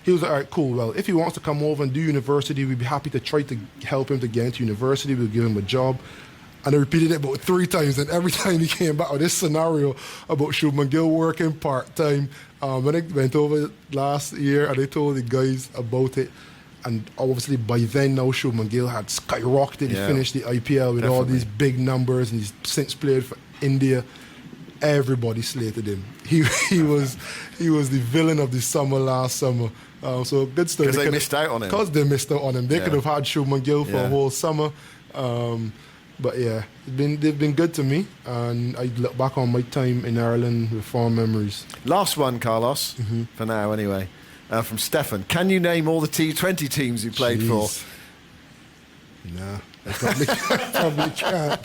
He was like, all right, cool, well, if he wants to come over and do university, we'd be happy to try to help him to get into university, we'll give him a job. And I repeated it about 3 times, and every time he came back with this scenario about Shubman Gill working part-time. When I went over last year, and I told the guys about it, and obviously by then now Shubman Gill had skyrocketed. He finished the IPL with all these big numbers, and he's since played for India. Everybody slated him. He was the villain of the summer last summer. So good story. Because they missed out on him. Because they missed out on him. They could have had Shubman Gill for a whole summer. But yeah, they've been good to me, and I look back on my time in Ireland with fond memories. Last one, Carlos, for now anyway. From Stefan. Can you name all the T20 teams you played for? Nah, I probably can't.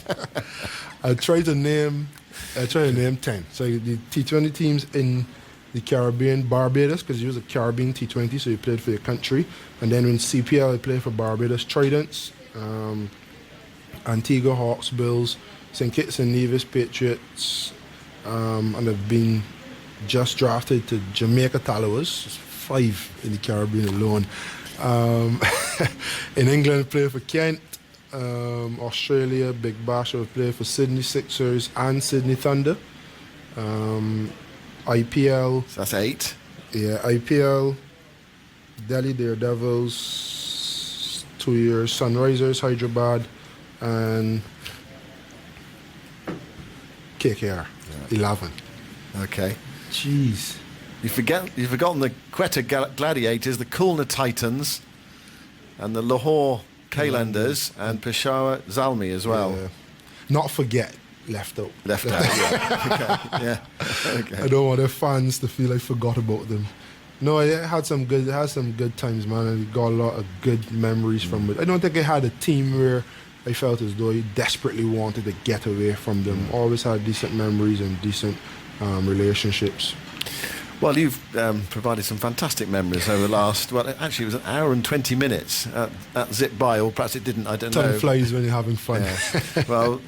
I try to name 10. So the T20 teams in the Caribbean, Barbados, because you was a Caribbean T20, so you played for your country. And then in CPL, I played for Barbados Tridents, Antigua Hawks, Bills, St. Kitts and Nevis Patriots, and I've been just drafted to Jamaica Tallowers. 5 in the Caribbean alone. In England, I played for Kent. Australia, Big Bash, I played for Sydney Sixers and Sydney Thunder. IPL. So that's 8. Yeah, IPL, Delhi Daredevils, 2 years, Sunrisers, Hyderabad, and KKR, 11. Okay. Jeez. You've forgotten the Quetta Gladiators, the Khulna Titans, and the Lahore Kalandars, and Peshawar Zalmi as well. Not forget. left out. Left out, yeah. Okay, yeah. Okay. I don't want their fans to feel I forgot about them. No, it had some good times, man. And we got a lot of good memories from it. I don't think I had a team where I felt as though I desperately wanted to get away from them. Always had decent memories and decent relationships. Well, you've provided some fantastic memories over the last, well, actually it was an hour and 20 minutes. That zipped by, or perhaps it didn't, I don't know. Time flies when you're having fun. Yeah. Well,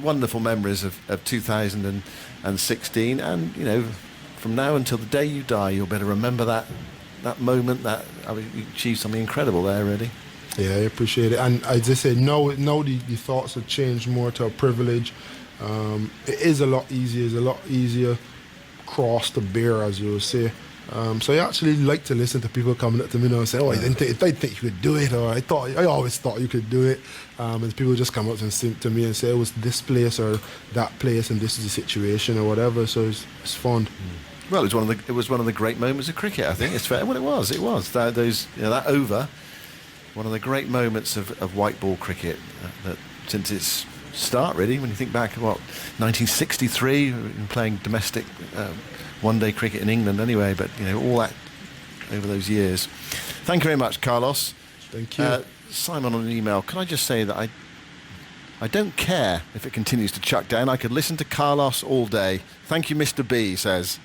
wonderful memories of 2016, and, from now until the day you die, you'll better remember that moment, you achieved something incredible there, really. Yeah, I appreciate it. And I just say, now the thoughts have changed more to a privilege. It is a lot easier. It's a lot easier cross to bear, as you would say. So I actually like to listen to people coming up to me and say, "Oh, I didn't think you could do it," or I always thought you could do it." And people just come up and say to me and say, "It was this place or that place, and this is the situation or whatever." So it's fun. Well, it was one of the great moments of cricket. I think it's fair. Well, it was that over. One of the great moments of white ball cricket that since its start, really, when you think back, 1963, playing domestic one-day cricket in England anyway, but all that over those years. Thank you very much, Carlos. Thank you. Simon on an email, can I just say that I don't care if it continues to chuck down. I could listen to Carlos all day. Thank you, Mr. B, says.